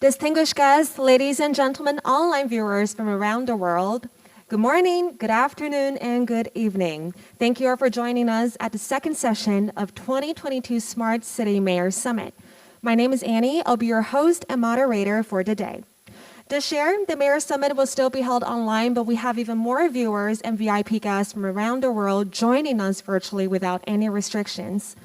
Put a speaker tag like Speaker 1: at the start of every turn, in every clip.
Speaker 1: Distinguished guests, ladies and gentlemen, online viewers from around the world, good morning, good afternoon, and good evening. Thank you all for joining us at the second session of 2022 Smart City Mayor Summit. My name is Annie. I'll be your host and moderator for today. This year, the Mayor Summit will still be held online, but we have even more viewers and VIP guests from around the world joining us virtually without any restrictions.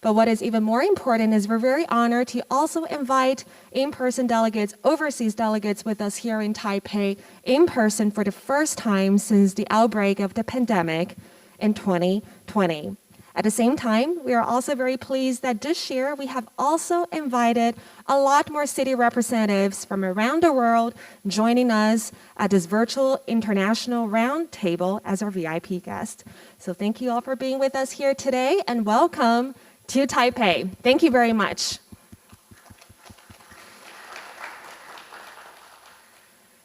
Speaker 1: But what is even more important is we're very honored to also invite in-person delegates, overseas delegates with us here in Taipei in person for the first time since the outbreak of the pandemic in 2020. At the same time, we are also very pleased that this year we have also invited a lot more city representatives from around the world joining us at this virtual international roundtable as our VIP guest. So thank you all for being with us here today and welcome to Taipei. Thank you very much.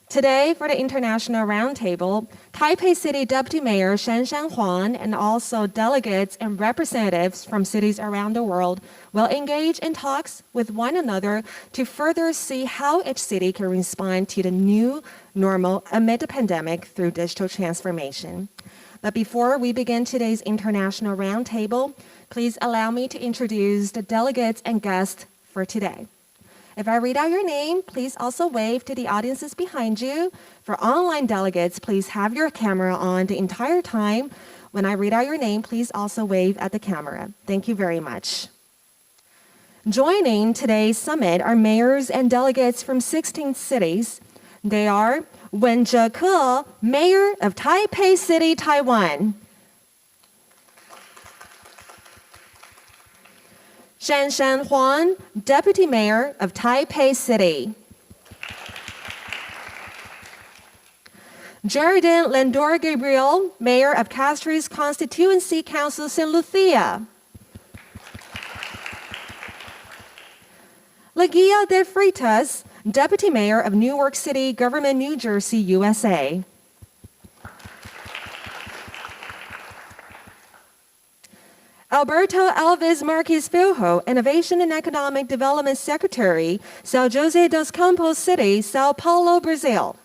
Speaker 1: Today, for the International Roundtable, Taipei City Deputy Mayor Shenzhen Huang and also delegates and representatives from cities around the world will engage in talks with one another to further see how each city can respond to the new normal amid the pandemic through digital transformation. But before we begin today's International Roundtable, please allow me to introduce the delegates and guests for today. If I read out your name, please also wave to the audiences behind you. For online delegates, please have your camera on the entire time. When I read out your name, please also wave at the camera. Thank you very much. Joining today's summit are mayors and delegates from 16 cities. They are Wen Zheke, Mayor of Taipei City, Taiwan. Shenzhen Huang, Deputy Mayor of Taipei City. Jordan Lendor Gabriel, Mayor of Castries Constituency Council, St. Lucia. Liguia de Freitas, Deputy Mayor of Newark City Government, New Jersey, USA. Alberto Alves Marques Filho, Innovation and Economic Development Secretary, São José dos Campos City, São Paulo, Brazil.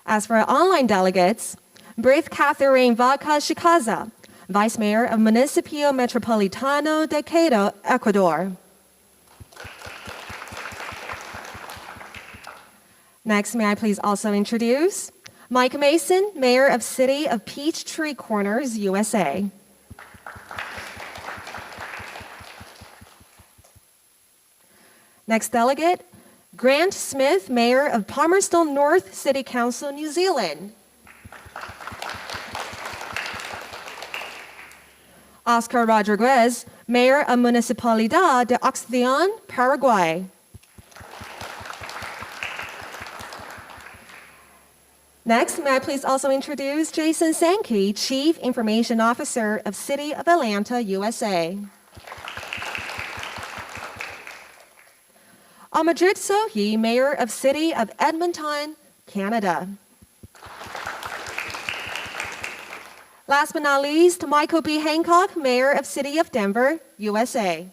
Speaker 1: As for online delegates, Brief Catherine Vaca Chicaza, Vice Mayor of Municipio Metropolitano de Quito, Ecuador. Next, may I please also introduce Mike Mason, Mayor of City of Peachtree Corners, USA. Next delegate, Grant Smith, Mayor of Palmerston North City Council, New Zealand. Oscar Rodriguez, Mayor of Municipalidad de Oxtión, Paraguay. Next, may I please also introduce Jason Sankey, Chief Information Officer of City of Atlanta, USA. Armajit Sohi, Mayor of City of Edmonton, Canada. Last but not least, Michael B. Hancock, Mayor of City of Denver, USA.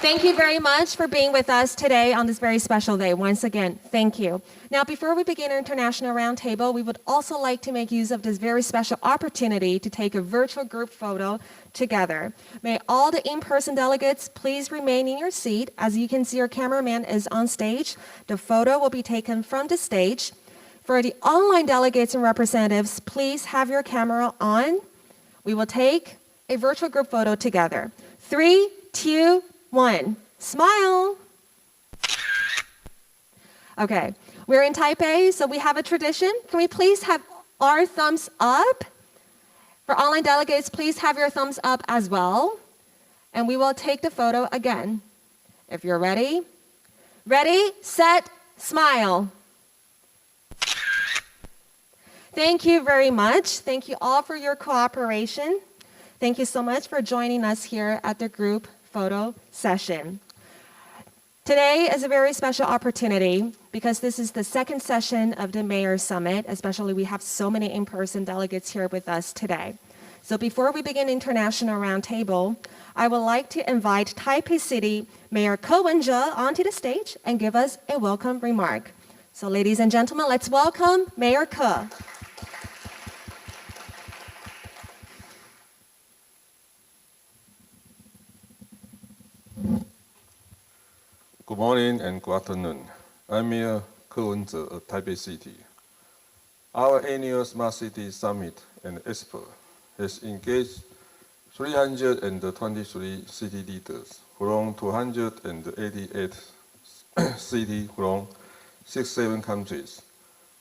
Speaker 1: Thank you very much for being with us today on this very special day. Once again, thank you. Now, before we begin our International Roundtable, we would also like to make use of this very special opportunity to take a virtual group photo together. May all the in-person delegates please remain in your seat. As you can see, our cameraman is on stage. The photo will be taken from the stage. For the online delegates and representatives, please have your camera on. We will take a virtual group photo together. 3, 2, 1. Smile. Okay, we're in Taipei, so we have a tradition. Can we please have our thumbs up? For online delegates, please have your thumbs up as well. And we will take the photo again. If you're ready. Ready, set, smile. Thank you very much. Thank you all for your cooperation. Thank you so much for joining us here at the group photo session. Today is a very special opportunity because this is the second session of the Mayor Summit, especially we have so many in-person delegates here with us today. So before we begin International Roundtable, I would like to invite Taipei City Mayor Cohen Zhao onto the stage and give us a welcome remark. So ladies and gentlemen, let's welcome Mayor Ke.
Speaker 2: Good morning and good afternoon. I'm Mayor Cohen Zhao of Taipei City. Our annual Smart City Summit and Expo has engaged 323 city leaders from 288 cities from 67 countries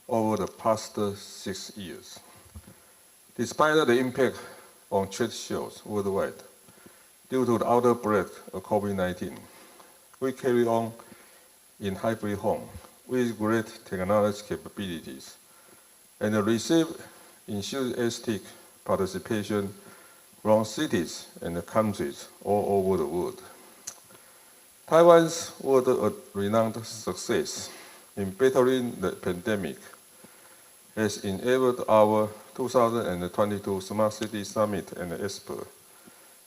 Speaker 2: over the past 6 years. Despite the impact on trade shows worldwide due to the outbreak of COVID-19, we carry on in hybrid form with great technology capabilities and receive enthusiastic participation from cities and countries all over the world. Taiwan's world-renowned success in battling the pandemic has enabled our 2022 Smart City Summit and Expo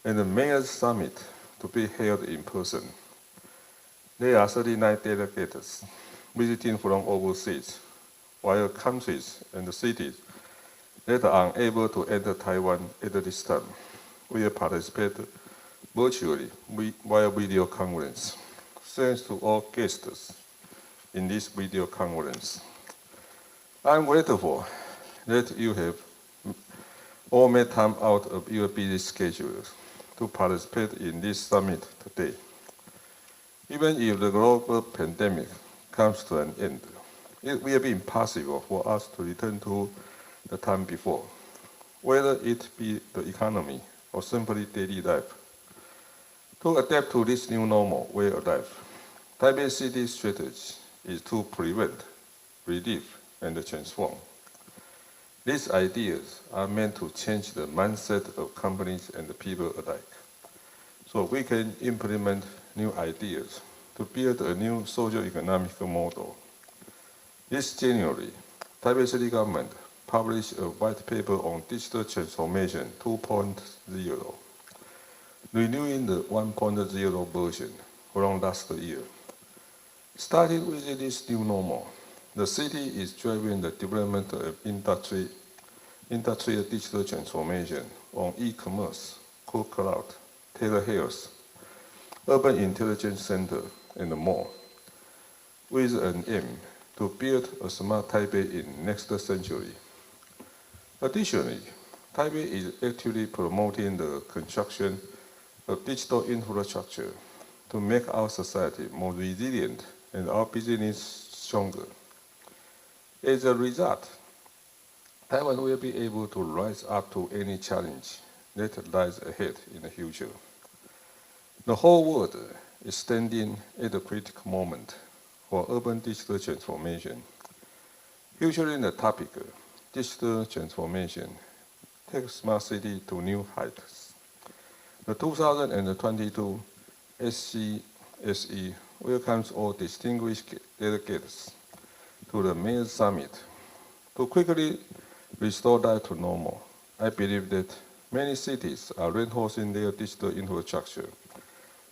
Speaker 2: and the Mayor's Summit to be held in person. There are 39 delegates visiting from overseas, while countries and cities that are unable to enter Taiwan at this time will participate virtually via video conference. Thanks to all guests in this video conference. I'm grateful that you have all made time out of your busy schedules to participate in this summit today. Even if the global pandemic comes to an end, it will be impossible for us to return to the time before, whether it be the economy or simply daily life. To adapt to this new normal way of life, Taipei City's strategy is to prevent, relieve, and transform. These ideas are meant to change the mindset of companies and the people alike, so we can implement new ideas to build a new socio-economic model. This January, Taipei City Government published a white paper on digital transformation 2.0, renewing the 1.0 version from last year. Starting with this new normal, the city is driving the development of industrial digital transformation on e-commerce, cloud, telehealth, urban intelligence center, and more, with an aim to build a smart Taipei in next century. Additionally, Taipei is actively promoting the construction of digital infrastructure to make our society more resilient and our business stronger. As a result, Taiwan will be able to rise up to any challenge that lies ahead in the future. The whole world is standing at a critical moment for urban digital transformation. Featuring the topic, digital transformation takes smart city to new heights. The 2022 SCSE welcomes all distinguished delegates to the Mayor's Summit. To quickly restore life to normal, I believe that many cities are reinforcing their digital infrastructure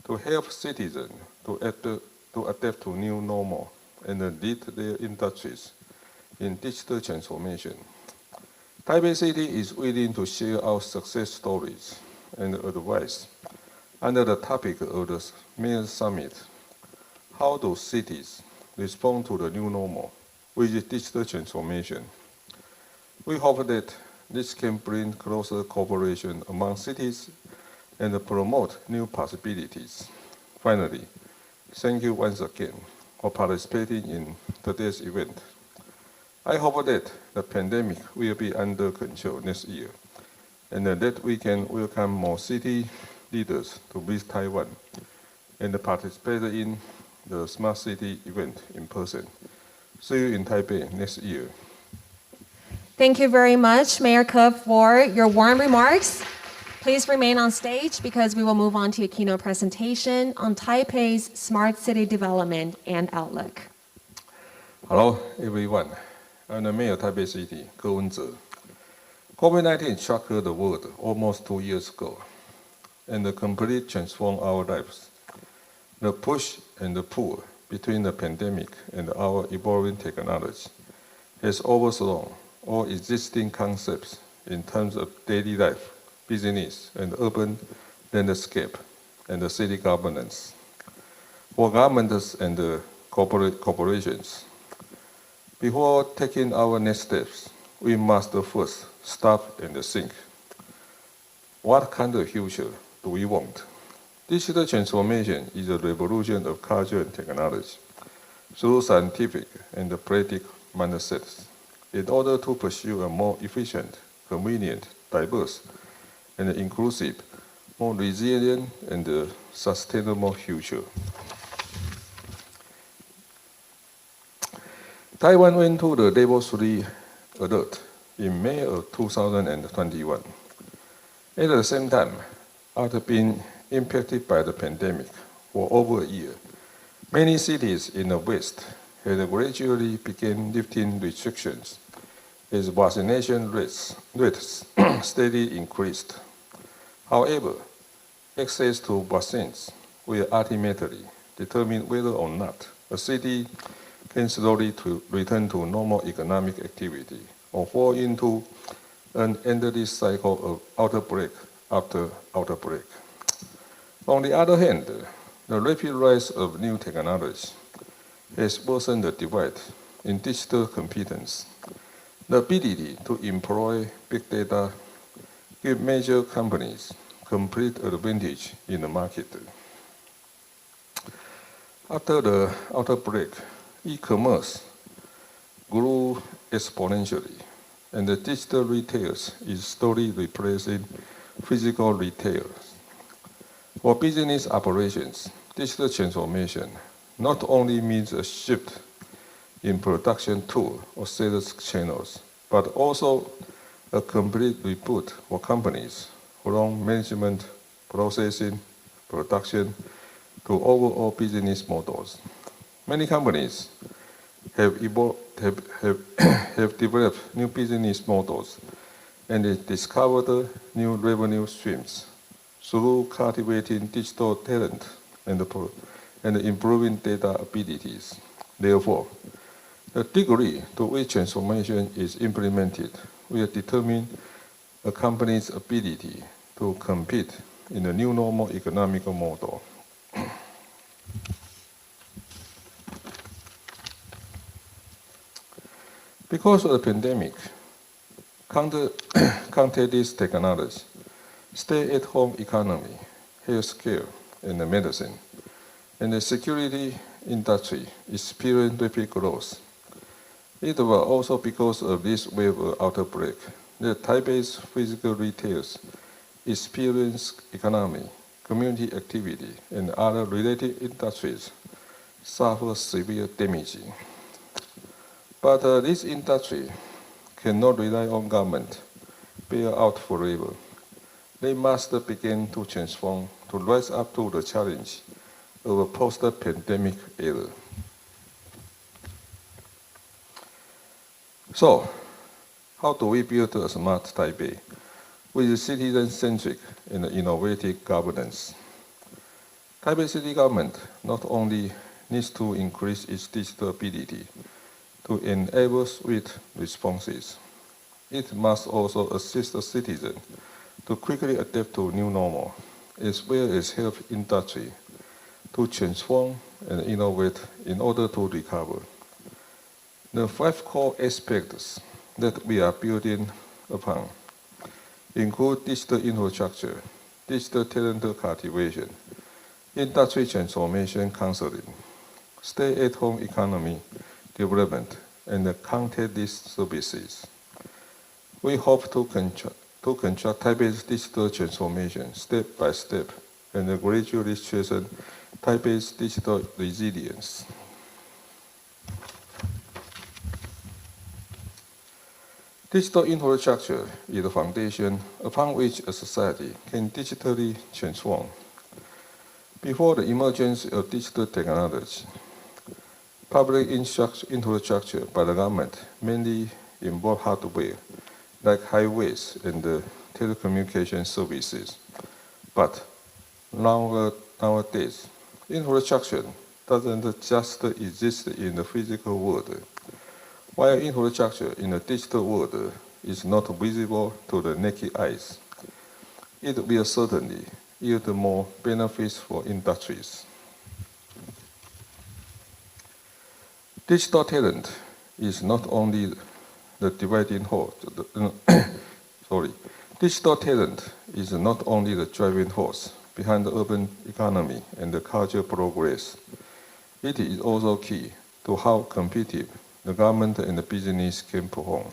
Speaker 2: to help citizens to adapt to new normal and lead their industries in digital transformation. Taipei City is willing to share our success stories and advice under the topic of the Mayor's Summit. How do cities respond to the new normal with digital transformation? We hope that this can bring closer cooperation among cities and promote new possibilities. Finally, thank you once again for participating in today's event. I hope that the pandemic will be under control next year and that we can welcome more city leaders to visit Taiwan and participate in the Smart City event in person. See you in Taipei next year.
Speaker 1: Thank you very much, Mayor Ke, for your warm remarks. Please remain on stage because we will move on to a keynote presentation on Taipei's smart city development and outlook.
Speaker 2: Hello, everyone. I'm the Mayor of Taipei City, Cohen Zhao. COVID-19 shocked the world almost 2 years ago, and completely transformed our lives. The push and the pull between the pandemic and our evolving technology has overthrown all existing concepts in terms of daily life, business, and urban landscape, and the city governance. For governments and corporations, before taking our next steps, we must first stop and think. What kind of future do we want? Digital transformation is a revolution of culture and technology through scientific and practical mindsets in order to pursue a more efficient, convenient, diverse, and inclusive, more resilient and sustainable future. Taiwan went to the Level 3 alert in May of 2021. At the same time, after being impacted by the pandemic for over a year, many cities in the West had gradually begun lifting restrictions as vaccination rates steadily increased. However, access to vaccines will ultimately determine whether or not a city can slowly return to normal economic activity or fall into an endless cycle of outbreak after outbreak. On the other hand, the rapid rise of new technology has worsened the divide in digital competence. The ability to employ big data gives major companies complete advantage in the market. After the outbreak, e-commerce grew exponentially, and the digital retail is slowly replacing physical retail. For business operations, digital transformation not only means a shift in production tool or sales channels, but also a complete reboot for companies from management, processing, production to overall business models. Many companies have developed new business models and discovered new revenue streams through cultivating digital talent and improving data abilities. Therefore, the degree to which transformation is implemented will determine a company's ability to compete in the new normal economic model. Because of the pandemic, contactless technology, stay-at-home economy, healthcare, and medicine, and the security industry experienced rapid growth. It was also because of this wave of outbreak that Taipei's physical retailers experienced economy, community activity, and other related industries suffer severe damage. But this industry cannot rely on government bailout forever. They must begin to transform to rise up to the challenge of a post-pandemic era. So, how do we build a smart Taipei with citizen-centric and innovative governance? Taipei City Government not only needs to increase its digital ability to enable swift responses, it must also assist the citizen to quickly adapt to new normal, as well as help industry to transform and innovate in order to recover. The 5 core aspects that we are building upon include digital infrastructure, digital talent cultivation, industry transformation counseling, stay-at-home economy development, and contactless services. We hope to construct Taipei's digital transformation step by step and gradually strengthen Taipei's digital resilience. Digital infrastructure is the foundation upon which a society can digitally transform. Before the emergence of digital technology, public infrastructure by the government mainly involved hardware like highways and telecommunication services. But nowadays, infrastructure doesn't just exist in the physical world, while infrastructure in the digital world is not visible to the naked eyes. It will certainly yield more benefits for industries. Digital talent is not only the dividing force. Digital talent is not only the driving force behind the urban economy and the cultural progress. It is also key to how competitive the government and the business can perform.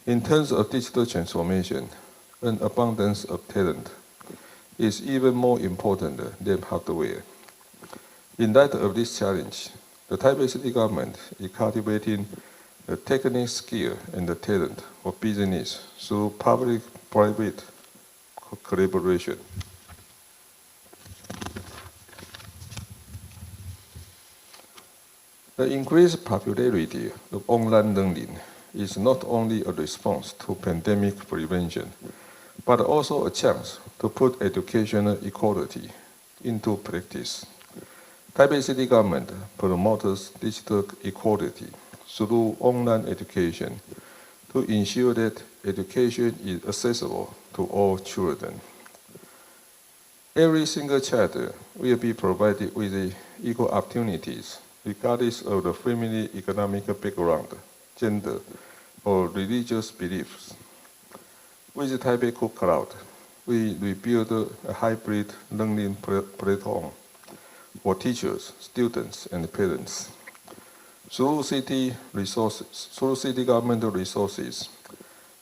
Speaker 2: In terms of digital transformation, an abundance of talent is even more important than hardware. In light of this challenge, the Taipei City Government is cultivating the technical skill and the talent for business through public-private collaboration. The increased popularity of online learning is not only a response to pandemic prevention, but also a chance to put educational equality into practice. Taipei City Government promotes digital equality through online education to ensure that education is accessible to all children. Every single child will be provided with equal opportunities regardless of the family economic background, gender, or religious beliefs. With Taipei Cook Cloud, we rebuild a hybrid learning platform for teachers, students, and parents. Through city governmental resources,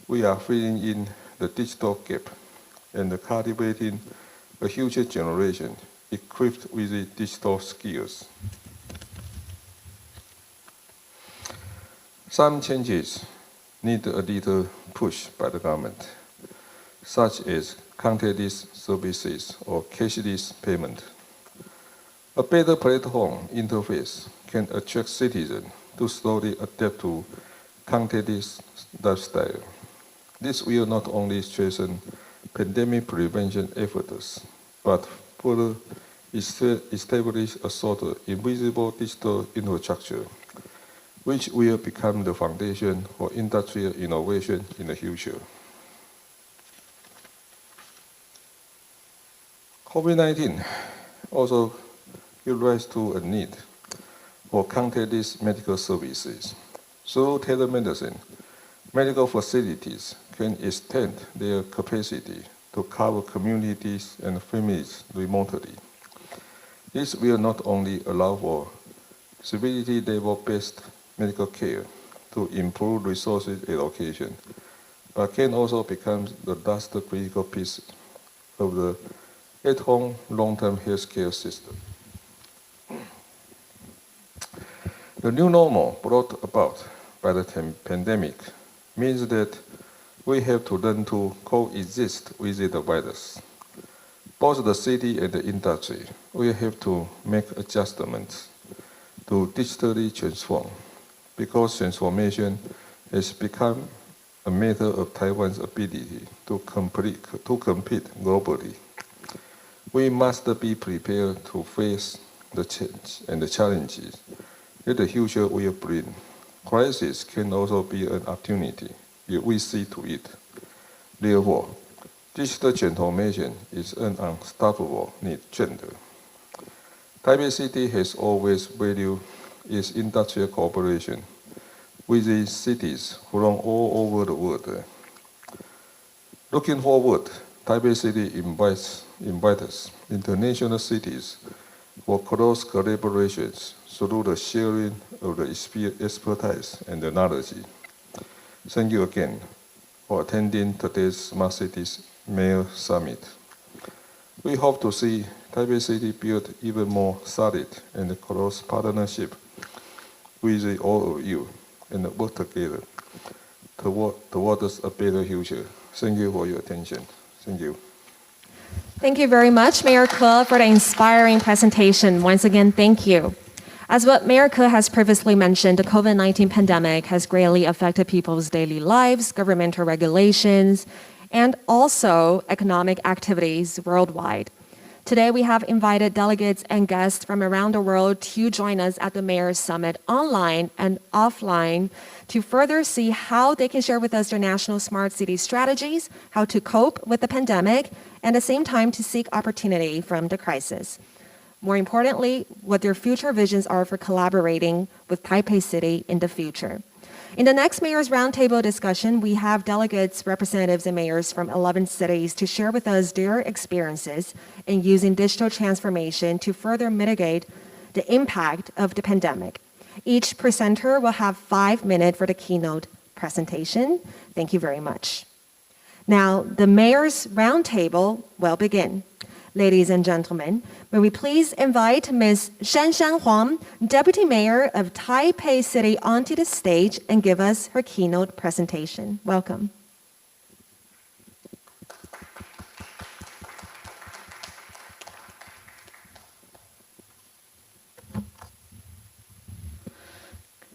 Speaker 2: we are filling in the digital gap and cultivating a future generation equipped with digital skills. Some changes need a little push by the government, such as contactless services or cashless payment. A better platform interface can attract citizens to slowly adapt to contactless lifestyle. This will not only strengthen pandemic prevention efforts, but further establish a sort of invisible digital infrastructure, which will become the foundation for industrial innovation in the future. COVID-19 also gives rise to a need for contactless medical services. Through telemedicine, medical facilities can extend their capacity to cover communities and families remotely. This will not only allow for civility level-based medical care to improve resources allocation, but can also become the last critical piece of the at-home long-term healthcare system. The new normal brought about by the pandemic means that we have to learn to coexist with the virus. Both the city and the industry will have to make adjustments to digitally transform, because transformation has become a matter of Taiwan's ability to compete globally. We must be prepared to face the change and the challenges that the future will bring. Crisis can also be an opportunity if we see to it. Therefore, digital transformation is an unstoppable trend. Taipei City has always valued its industrial cooperation with the cities from all over the world. Looking forward, Taipei City invites international cities for close collaborations through the sharing of the expertise and the knowledge. Thank you again for attending today's Smart Cities Mayor Summit. We hope to see Taipei City build even more solid and close partnership with all of you and work together towards a better future. Thank you for your attention. Thank you.
Speaker 1: Thank you very much, Mayor Ke, for the inspiring presentation. Once again, thank you. As what Mayor Ke has previously mentioned, the COVID-19 pandemic has greatly affected people's daily lives, governmental regulations, and also economic activities worldwide. Today, we have invited delegates and guests from around the world to join us at the Mayor's Summit online and offline to further see how they can share with us their national smart city strategies, how to cope with the pandemic, and at the same time to seek opportunity from the crisis. More importantly, what their future visions are for collaborating with Taipei City in the future. In the next Mayor's Roundtable discussion, we have delegates, representatives, and mayors from 11 cities to share with us their experiences in using digital transformation to further mitigate the impact of the pandemic. Each presenter will have 5 minutes for the keynote presentation. Thank you very much. Now, the Mayor's Roundtable will begin. Ladies and gentlemen, may we please invite Ms. Shanshan Huang, Deputy Mayor of Taipei City, onto the stage and give us her keynote presentation. Welcome.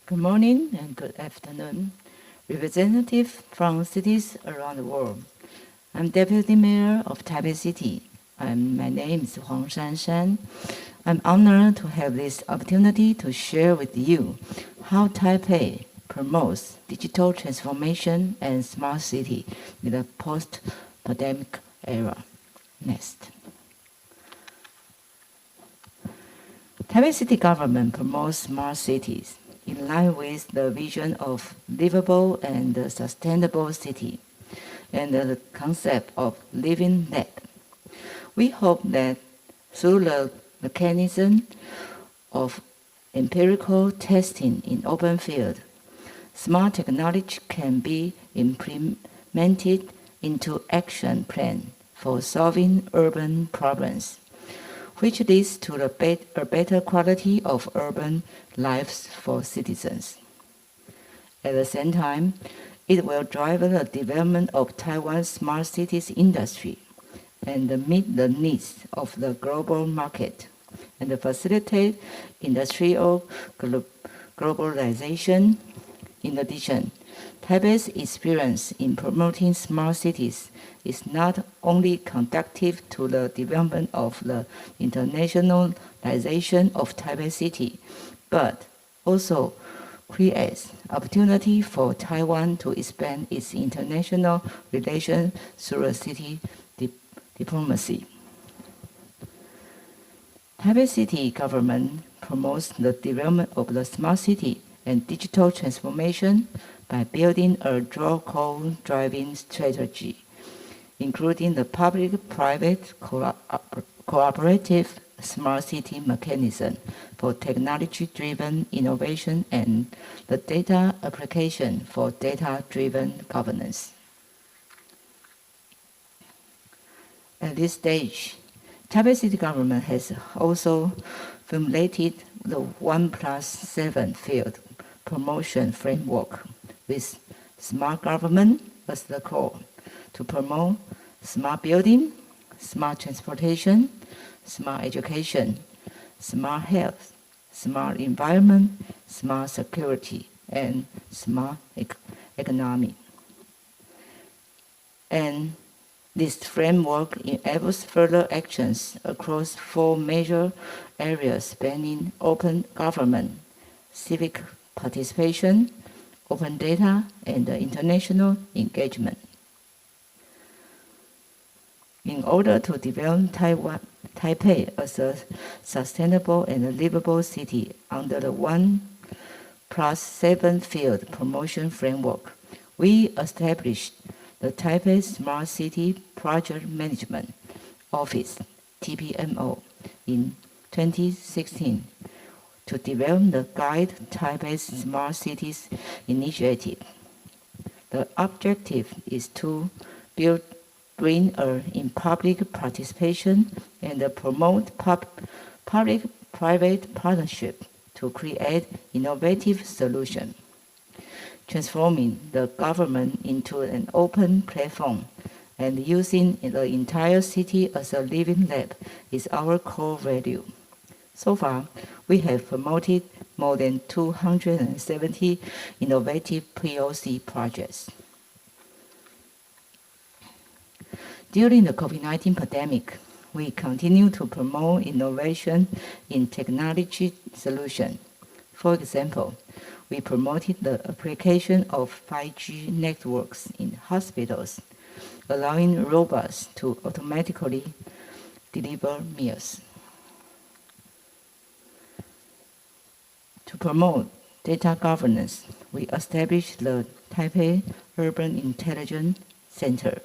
Speaker 3: Good morning and good afternoon, representatives from cities around the world. I'm Deputy Mayor of Taipei City. My name is Huang Shanshan. I'm honored to have this opportunity to share with you how Taipei promotes digital transformation and smart city in the post-pandemic era. Next. Taipei City Government promotes smart cities in line with the vision of livable and sustainable city and the concept of living lab. We hope that through the mechanism of empirical testing in open field, smart technology can be implemented into action plan for solving urban problems, which leads to a better quality of urban lives for citizens. At the same time, it will drive the development of Taiwan's smart cities industry and meet the needs of the global market and facilitate industrial globalization. In addition, Taipei's experience in promoting smart cities is not only conducive to the development of the internationalization of Taipei City, but also creates opportunity for Taiwan to expand its international relations through a city diplomacy. Taipei City Government promotes the development of the smart city and digital transformation by building a dual co-driving strategy, including the public-private cooperative smart city mechanism for technology-driven innovation and the data application for data-driven governance. At this stage, Taipei City Government has also formulated the 1+7 field promotion framework with smart government as the core to promote smart building, smart transportation, smart education, smart health, smart environment, smart security, and smart economy. And this framework enables further actions across 4 major areas spanning open government, civic participation, open data, and international engagement. In order to develop Taipei as a sustainable and livable city under the 1+7 field promotion framework, we established the Taipei Smart City Project Management Office, TPMO, in 2016 to develop the Guide Taipei Smart Cities Initiative. The objective is to bring in public participation and promote public-private partnership to create innovative solutions. Transforming the government into an open platform and using the entire city as a living lab is our core value. So far, we have promoted more than 270 innovative POC projects. During the COVID-19 pandemic, we continue to promote innovation in technology solutions. For example, we promoted the application of 5G networks in hospitals, allowing robots to automatically deliver meals. To promote data governance, we established the Taipei Urban Intelligence Center,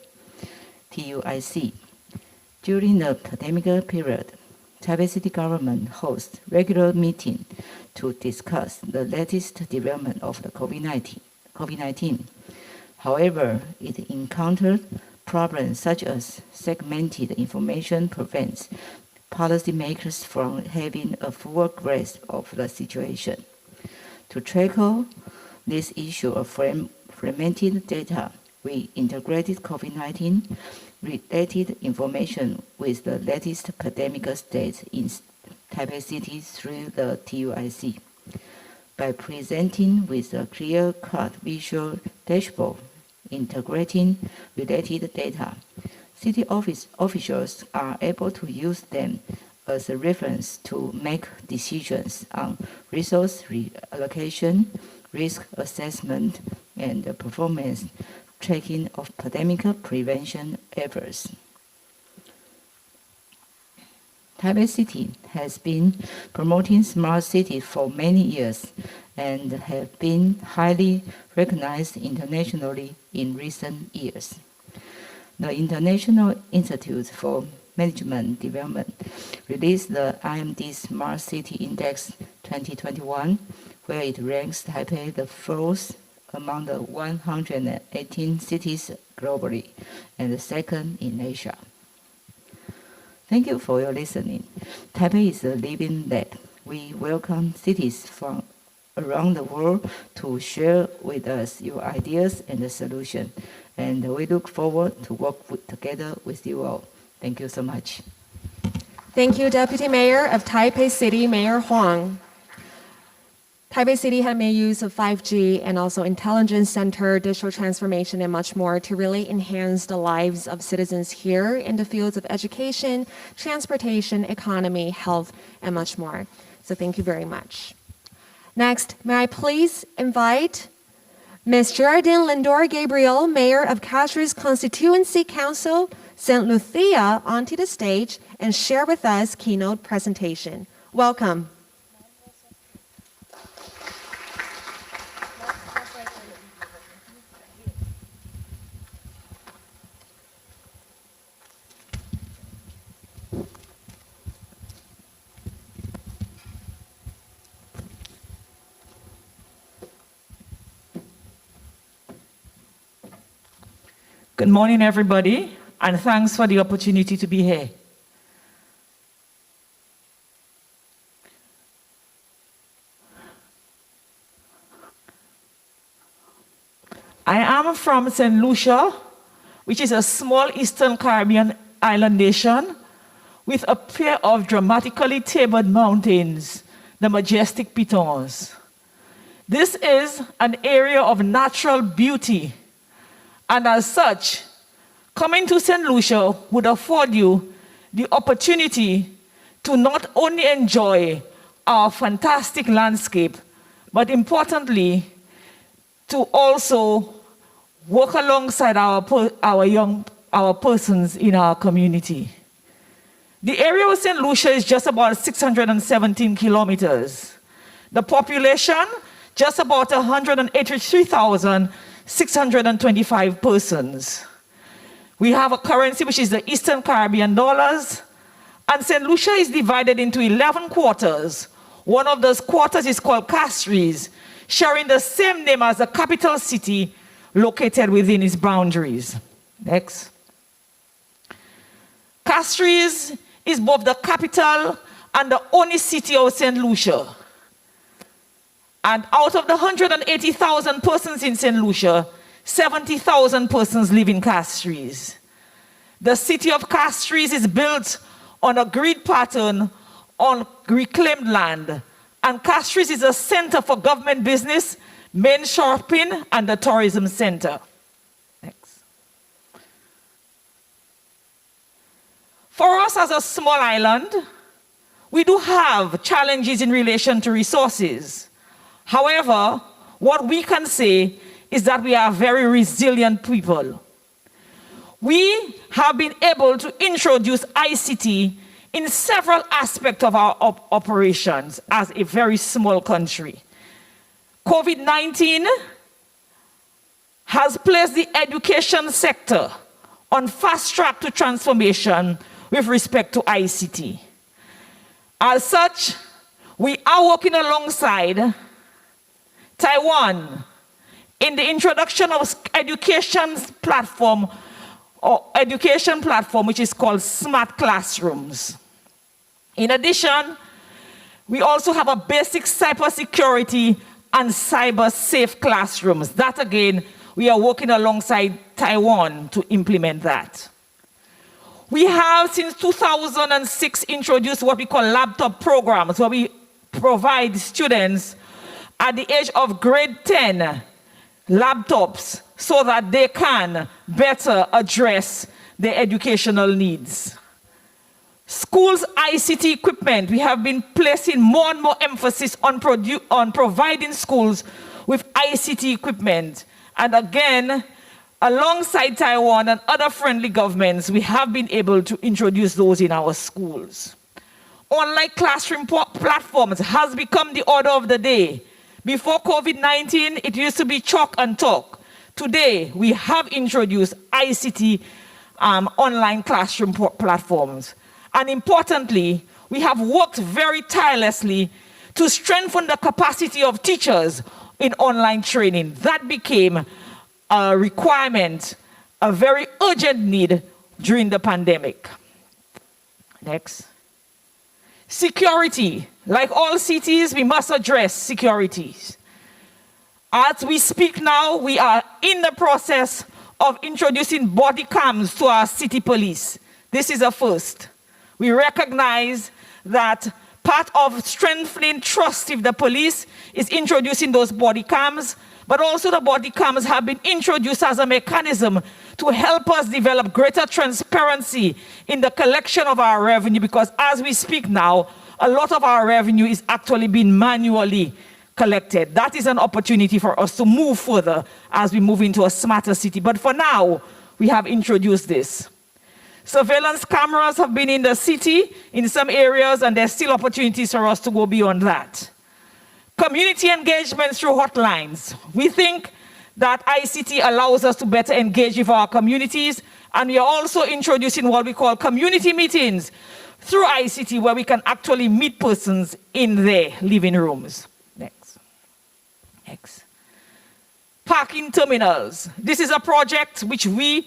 Speaker 3: TUIC. During the pandemic period, Taipei City Government hosts regular meetings to discuss the latest development of the COVID-19. However, it encountered problems such as segmented information prevents policymakers from having a full grasp of the situation. To tackle this issue of fragmented data, we integrated COVID-19 related information with the latest pandemic state in Taipei City through the TUIC. By presenting with a clear-cut visual dashboard integrating related data, city officials are able to use them as a reference to make decisions on resource reallocation, risk assessment, and performance tracking of pandemic prevention efforts. Taipei City has been promoting smart cities for many years and have been highly recognized internationally in recent years. The International Institute for Management Development released the IMD Smart City Index 2021, where it ranks Taipei the fourth among the 118 cities globally and the second in Asia. Thank you for your listening. Taipei is a living lab. We welcome cities from around the world to share with us your ideas and the solution. And we look forward to work together with you all. Thank you so much.
Speaker 1: Thank you, Deputy Mayor of Taipei City, Mayor Huang. Taipei City had made use of 5G and also intelligence center, digital transformation, and much more to really enhance the lives of citizens here in the fields of education, transportation, economy, health, and much more. So thank you very much. Next, may I please invite Ms. Geraldine Lindor Gabriel, Mayor of Castries Constituency Council, St. Lucia, onto the stage and share with us keynote presentation. Welcome.
Speaker 4: Good morning, everybody, and thanks for the opportunity to be here. I am from St. Lucia, which is a small Eastern Caribbean island nation with a pair of dramatically tapered mountains, the majestic Pitons. This is an area of natural beauty, and as such, coming to St. Lucia would afford you the opportunity to not only enjoy our fantastic landscape, but importantly, to also work alongside our persons in our community. The area of St. Lucia is just about 617 kilometers. The population, just about 183,625 persons. We have a currency which is the Eastern Caribbean dollars, and St. Lucia is divided into 11 quarters. One of those quarters is called Castries, sharing the same name as the capital city located within its boundaries. Next. Castries is both the capital and the only city of St. Lucia. And out of the 180,000 persons in St. Lucia, 70,000 persons live in Castries. The city of Castries is built on a grid pattern on reclaimed land. And Castries is a center for government business, main shopping, and the tourism center. Next. For us as a small island, we do have challenges in relation to resources. However, what we can say is that we are very resilient people. We have been able to introduce ICT in several aspects of our operations as a very small country. COVID-19 has placed the education sector on fast track to transformation with respect to ICT. As such, we are working alongside Taiwan in the introduction of education platform which is called Smart Classrooms. In addition, we also have a basic cybersecurity and cyber safe classrooms. That again, we are working alongside Taiwan to implement that. We have since 2006 introduced what we call laptop programs, where we provide students at the age of grade 10 laptops so that they can better address their educational needs. Schools' ICT equipment, we have been placing more and more emphasis on providing schools with ICT equipment. And again, alongside Taiwan and other friendly governments, we have been able to introduce those in our schools. Online classroom platforms has become the order of the day. Before COVID-19, it used to be chalk and talk. Today, we have introduced ICT online classroom platforms. And importantly, we have worked very tirelessly to strengthen the capacity of teachers in online training. That became a requirement, a very urgent need during the pandemic. Next. Security. Like all cities, we must address security. As we speak now, we are in the process of introducing body cams to our city police. This is a first. We recognize that part of strengthening trust with the police is introducing those body cams, but also the body cams have been introduced as a mechanism to help us develop greater transparency in the collection of our revenue, because as we speak now, a lot of our revenue is actually being manually collected. That is an opportunity for us to move further as we move into a smarter city. But for now, we have introduced this. Surveillance cameras have been in the city in some areas, and there's still opportunities for us to go beyond that. Community engagement through hotlines. We think that ICT allows us to better engage with our communities, and we are also introducing what we call community meetings through ICT, where we can actually meet persons in their living rooms. Next. Parking terminals. This is a project which we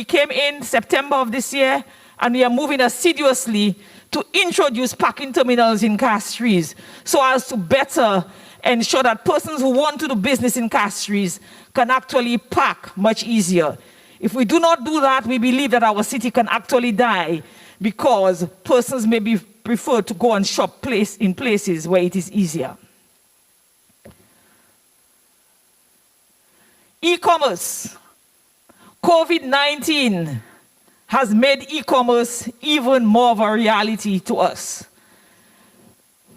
Speaker 4: came in September of this year, and we are moving assiduously to introduce parking terminals in Castries so as to better ensure that persons who want to do business in Castries can actually park much easier. If we do not do that, we believe that our city can actually die because persons may be preferred to go and shop in places where it is easier. E-commerce. COVID-19 has made e-commerce even more of a reality to us.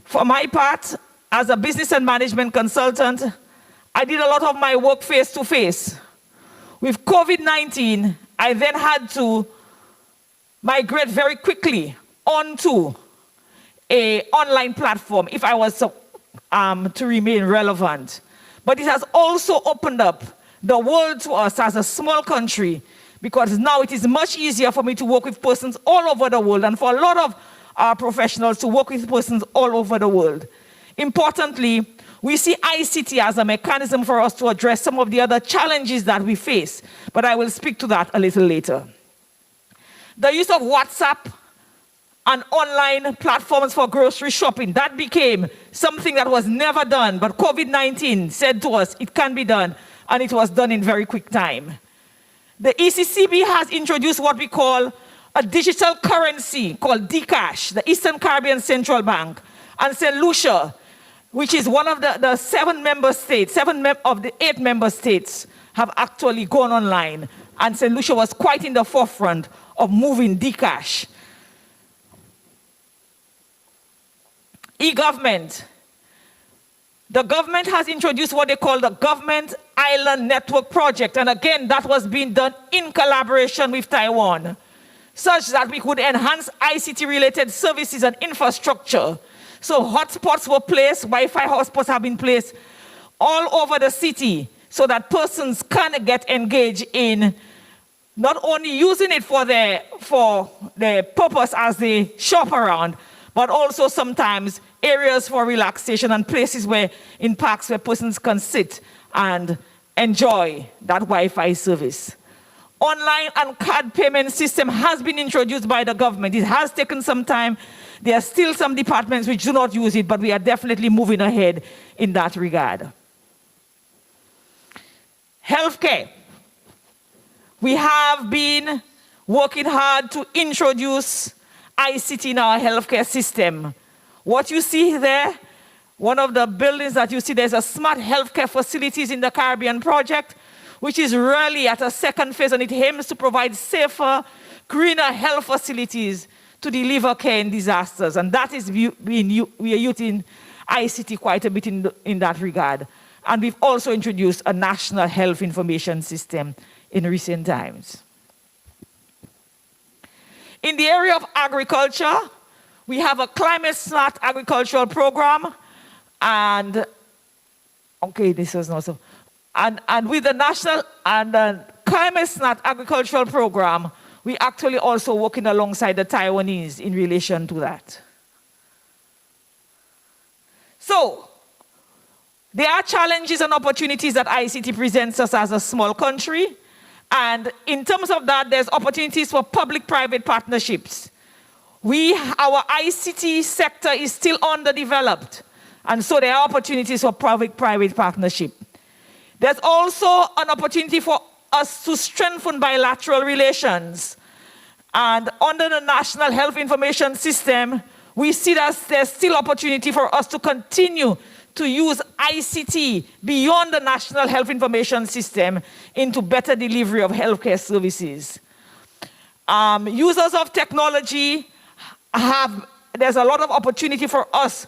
Speaker 4: For my part, as a business and management consultant, I did a lot of my work face-to-face. With COVID-19, I then had to migrate very quickly onto an online platform if I was to remain relevant. But it has also opened up the world to us as a small country, because now it is much easier for me to work with persons all over the world, and for a lot of our professionals to work with persons all over the world. Importantly, we see ICT as a mechanism for us to address some of the other challenges that we face, but I will speak to that a little later. The use of WhatsApp and online platforms for grocery shopping, that became something that was never done, but COVID-19 said to us it can be done, and it was done in very quick time. The ECCB has introduced what we call a digital currency called Dcash, the Eastern Caribbean Central Bank, and St. Lucia, which is one of the 7 member states, 7 of the 8 member states have actually gone online. And St. Lucia was quite in the forefront of moving Dcash. E-government. The government has introduced what they call the Government Island Network Project. And again, that was being done in collaboration with Taiwan, such that we could enhance ICT-related services and infrastructure. So hotspots were placed, Wi-Fi hotspots have been placed all over the city so that persons can get engaged in not only using it for their purpose as they shop around, but also sometimes areas for relaxation and places where, in parks where persons can sit and enjoy that Wi-Fi service. Online and card payment system has been introduced by the government. It has taken some time. There are still some departments which do not use it, but we are definitely moving ahead in that regard. Healthcare. We have been working hard to introduce ICT in our healthcare system. What you see there, one of the buildings that you see, there's a smart healthcare facilities in the Caribbean project, which is really at a second phase, and it aims to provide safer, greener health facilities to deliver care in disasters. And that is, we are using ICT quite a bit in that regard. And we've also introduced a national health information system in recent times. In the area of agriculture, we have a climate smart agricultural program, and okay, this was not so. And with the national and the climate smart agricultural program, we actually also working alongside the Taiwanese in relation to that. So, there are challenges and opportunities that ICT presents us as a small country. And in terms of that, there's opportunities for public-private partnerships. Our ICT sector is still underdeveloped. And so there are opportunities for public-private partnership. There's also an opportunity for us to strengthen bilateral relations. And under the National Health Information System, we see that there's still opportunity for us to continue to use ICT beyond the National Health Information System into better delivery of healthcare services. Users of technology there's a lot of opportunity for us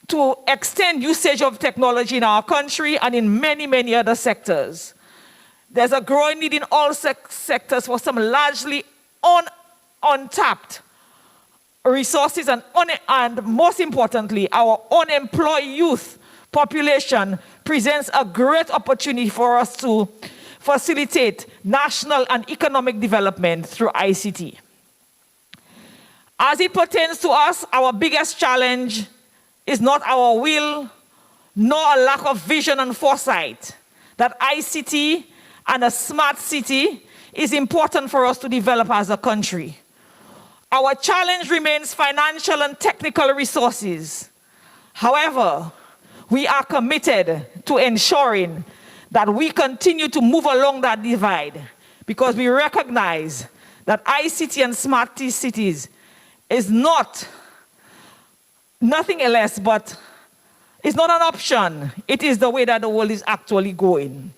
Speaker 4: to extend usage of technology in our country and in many, many other sectors. There's a growing need in all sectors for some largely untapped resources, and most importantly, our unemployed youth population presents a great opportunity for us to facilitate national and economic development through ICT. As it pertains to us, our biggest challenge is not our will, nor a lack of vision and foresight. That ICT and a smart city is important for us to develop as a country. Our challenge remains financial and technical resources. However, we are committed to ensuring that we continue to move along that divide, because we recognize that ICT and smart cities is nothing less, but it's not an option. It is the way that the world is actually going.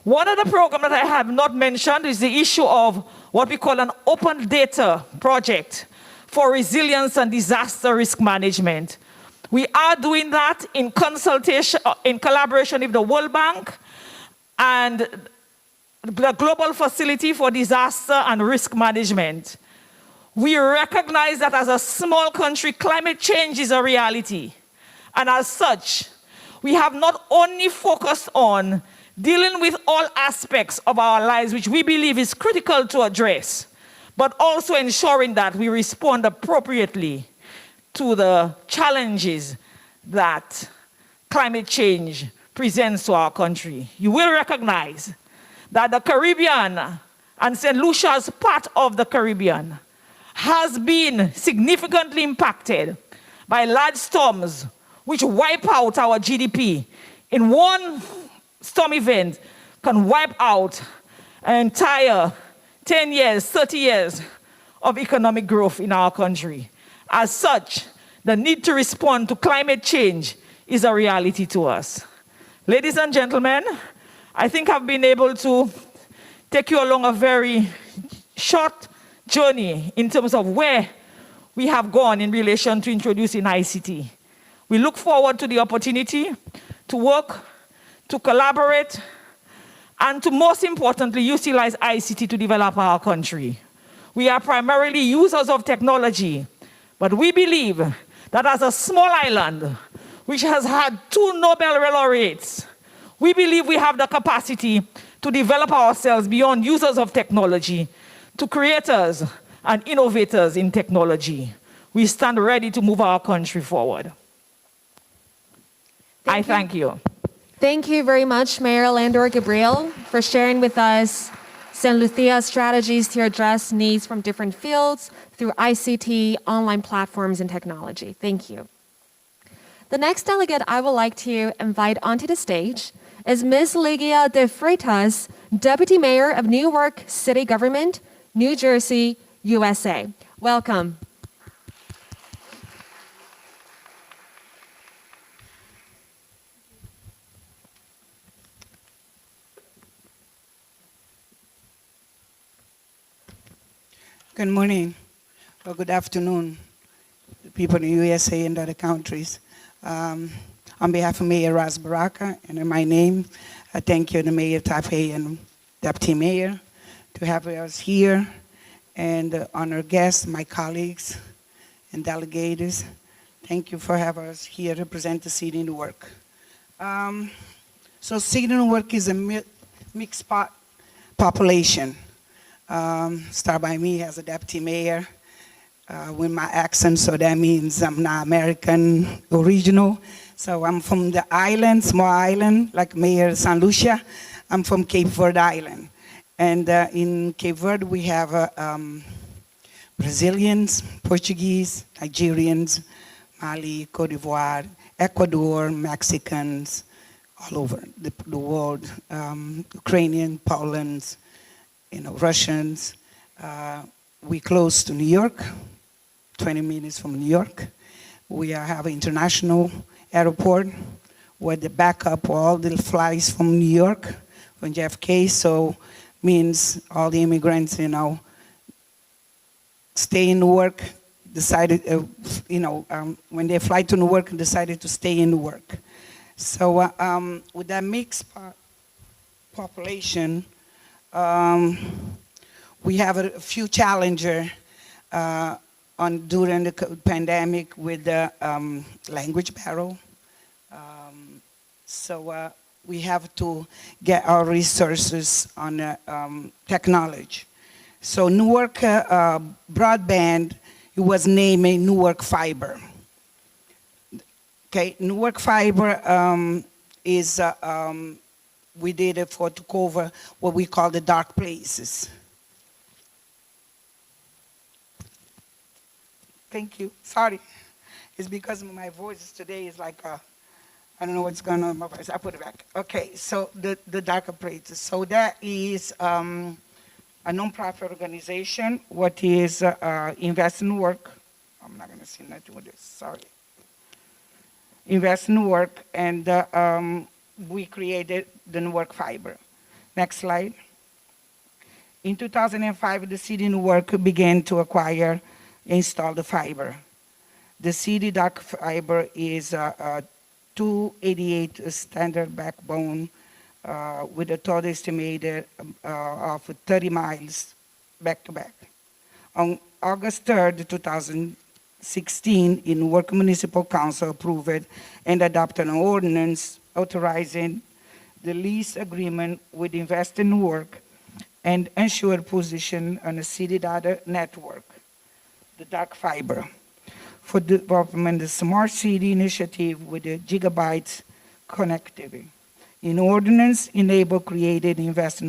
Speaker 4: One of the programs that I have not mentioned is the issue of what we call an open data project for resilience and disaster risk management. We are doing that in collaboration with the World Bank and the Global Facility for Disaster and Risk Management. We recognize that as a small country, climate change is a reality. And as such, we have not only focused on dealing with all aspects of our lives, which we believe is critical to address, but also ensuring that we respond appropriately to the challenges that climate change presents to our country. You will recognize that the Caribbean, and St. Lucia as part of the Caribbean, has been significantly impacted by large storms which wipe out our GDP. In one storm event can wipe out an entire 10 years, 30 years of economic growth in our country. As such, the need to respond to climate change is a reality to us. Ladies and gentlemen, I think I've been able to take you along a very short journey in terms of where we have gone in relation to introducing ICT. We look forward to the opportunity to work, to collaborate, and to most importantly, utilize ICT to develop our country. We are primarily users of technology, but we believe that as a small island, which has had 2 Nobel laureates, we believe we have the capacity to develop ourselves beyond users of technology to creators and innovators in technology. We stand ready to move our country forward. I thank you.
Speaker 1: Thank you very much, Mayor Landor Gabriel, for sharing with us St. Lucia's strategies to address needs from different fields through ICT, online platforms, and technology. Thank you. The next delegate I would like to invite onto the stage is Ms. Liguia de Freitas, Deputy Mayor of Newark City Government, New Jersey, USA. Welcome.
Speaker 5: Good morning, or good afternoon, people in the USA and other countries. On behalf of Mayor Ras Baraka and in my name, I thank you, the Mayor of Taipei and Deputy Mayor, to have us here, and honored guests, my colleagues and delegates. Thank you for having us here to represent the city in Newark. So city in Newark is a mixed population. Start by me as a deputy mayor with my accent, so that means I'm not American original. So I'm from the island, small island, like Mayor St. Lucia. I'm from Cape Verde Island. And in Cape Verde, we have Brazilians, Portuguese, Nigerians, Mali, Cote d'Ivoire, Ecuador, Mexicans, all over the world, Ukrainian, Poland, Russians. We close to New York, 20 minutes from New York. We have an international airport where the backup all the flights from New York, from JFK, so means all the immigrants, stay in Newark, decided, when they fly to Newark, decided to stay in Newark. So with that mixed population, we have a few challenges during the pandemic with the language barrier. So we have to get our resources on technology. So Newark broadband, it was named Newark Fiber. Okay, Newark Fiber is, we did it to cover what we call the dark places. Thank you. Sorry. It's because my voice today is like, I don't know what's going on with my voice. I put it back. Okay, so the darker places. So that is a nonprofit organization, what is Invest in Newark. I'm not going to say nothing with this, sorry. Invest in Newark, and we created the Newark Fiber. Next slide. In 2005, the city of Newark began to acquire install the fiber. The city dark fiber is 288 standard backbone with a total estimated of 30 miles back to back. On August 3rd, 2016, in Newark Municipal Council approved and adopted an ordinance authorizing the lease agreement with Invest in Newark and ensure position on the city data network, the dark fiber, for development of the smart city initiative with the gigabytes connectivity. In ordinance, enable created Invest in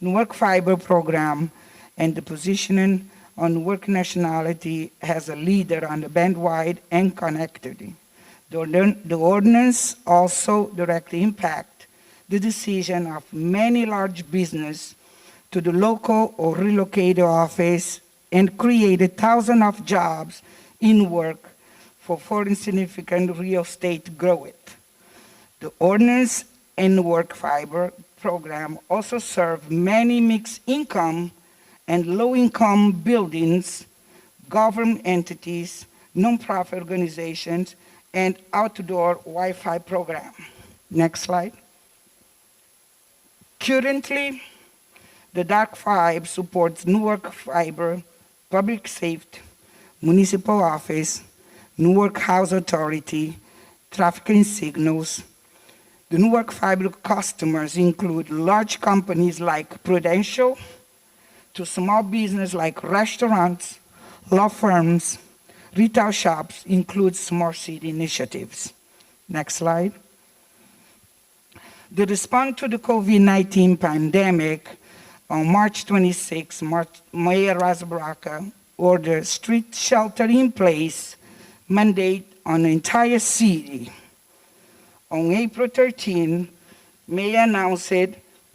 Speaker 5: Newark Fiber program, and the positioning on Newark nationality as a leader on the bandwidth and connectivity. The ordinance also directly impact the decision of many large business to the local or relocated office and created thousands of jobs in work for foreign significant real estate growth. The ordinance and Newark Fiber program also serve many mixed income and low-income buildings, government entities, nonprofit organizations, and outdoor Wi-Fi program. Next slide. Currently, the Dark Five supports Newark Fiber, Public Safety, Municipal Office, Newark House Authority, Traffic Signals. The Newark Fiber customers include large companies like Prudential, to small business like restaurants, law firms, retail shops, include smart city initiatives. Next slide. The response to the COVID-19 pandemic, on March 26, Mayor Razbaraka ordered strict shelter in place mandate on the entire city. On April 13, Mayor announced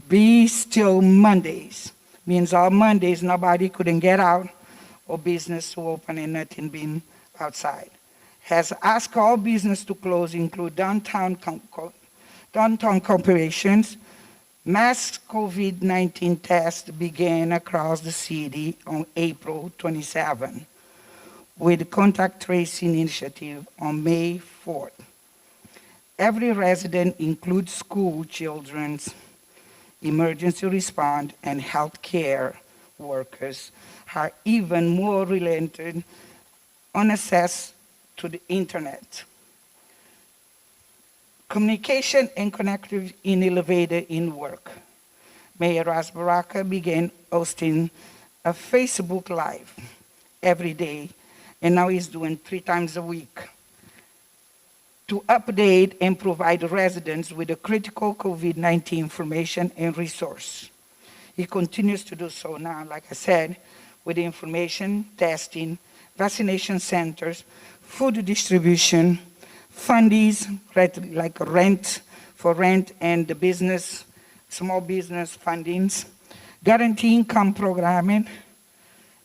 Speaker 5: Be Still Mondays. Means all Mondays nobody couldn't get out or business to open and nothing being outside. Has asked all business to close, include downtown corporations. Mass COVID-19 tests began across the city on April 27, with contact tracing initiative on May 4th. Every resident includes school children, emergency response, and healthcare workers are even more relented on access to the internet. Communication and connectivity in elevator in work. Mayor Razbaraka began hosting a Facebook Live every day, and now he's doing 3 times a week to update and provide residents with the critical COVID-19 information and resource. He continues to do so now, like I said, with information, testing, vaccination centers, food distribution, fundies, like rent and the business, small business fundings, guarantee income programming,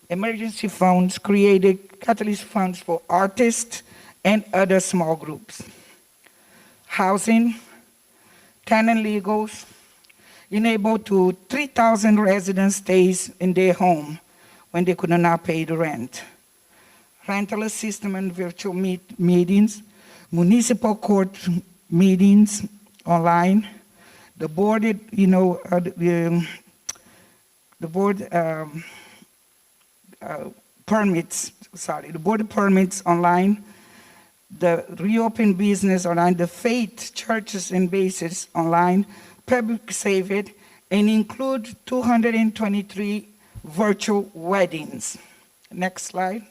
Speaker 5: emergency funds, created catalyst funds for artists and other small groups. Housing, tenant legals, enable to 3,000 residents stays in their home when they could not pay the rent. Rental system and virtual meetings, municipal court meetings online, the board, the board permits, the board permits online, the reopen business online, the faith churches and bases online, public save it, and include 223 virtual weddings. Next slide.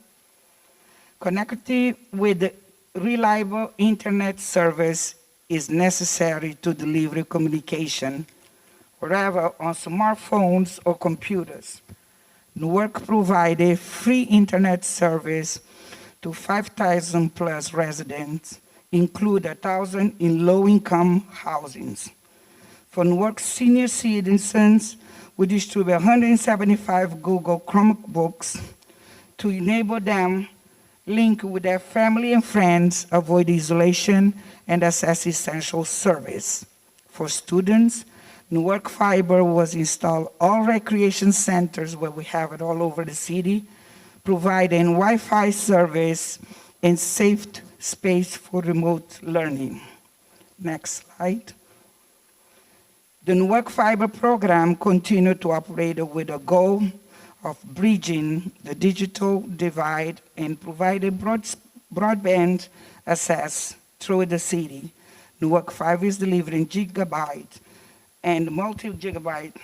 Speaker 5: Connectivity with reliable internet service is necessary to deliver communication wherever on smartphones or computers. Newark provided free internet service to 5,000 plus residents, include 1,000 in low-income housings. For Newark senior citizens, we distribute 175 Google Chromebooks to enable them link with their family and friends, avoid isolation, and access essential service. For students, Newark Fiber was installed all recreation centers where we have it all over the city, providing Wi-Fi service and safe space for remote learning. Next slide. The Newark Fiber program continued to operate with a goal of bridging the digital divide and providing broadband access through the city. Newark Fiber is delivering gigabyte and multi-gigabyte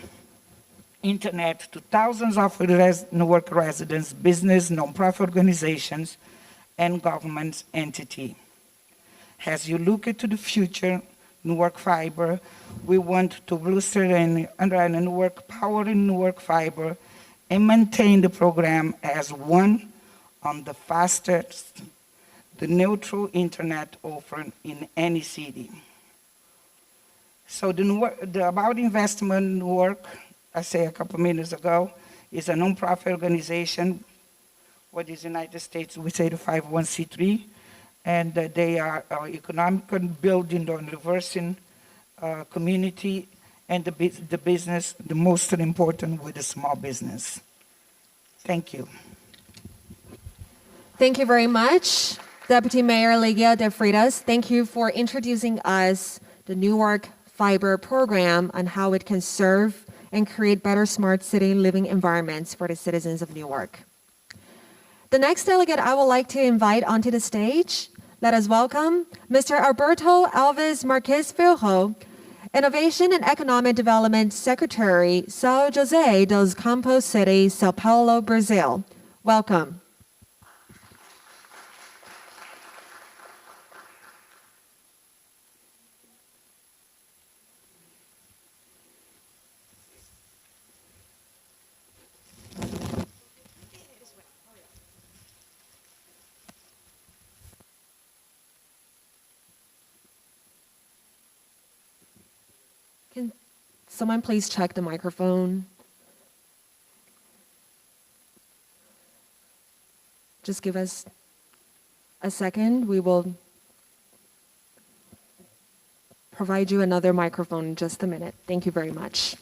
Speaker 5: internet to thousands of Newark residents, business, nonprofit organizations, and government entity. As you look into the future, Newark Fiber, we want to bolster and underline Newark power in Newark Fiber and maintain the program as one on the fastest, the neutral internet offered in any city. So the About Investment Newark, I said a couple minutes ago, is a nonprofit organization what is United States, we say the 501c3, and they are economic building on reversing community and the business, the most important with the small business. Thank you.
Speaker 1: Thank you very much, Deputy Mayor Liguia de Freitas. Thank you for introducing us the Newark Fiber program and how it can serve and create better smart city living environments for the citizens of Newark. The next delegate I would like to invite onto the stage. Let us welcome Mr. Alberto Alves Marquez Filho, Innovation and Economic Development Secretary, São José dos Campos City, São Paulo, Brazil. Welcome. Can someone please check the microphone? Just give us a second. We will provide you another microphone in just a minute. Thank you very much.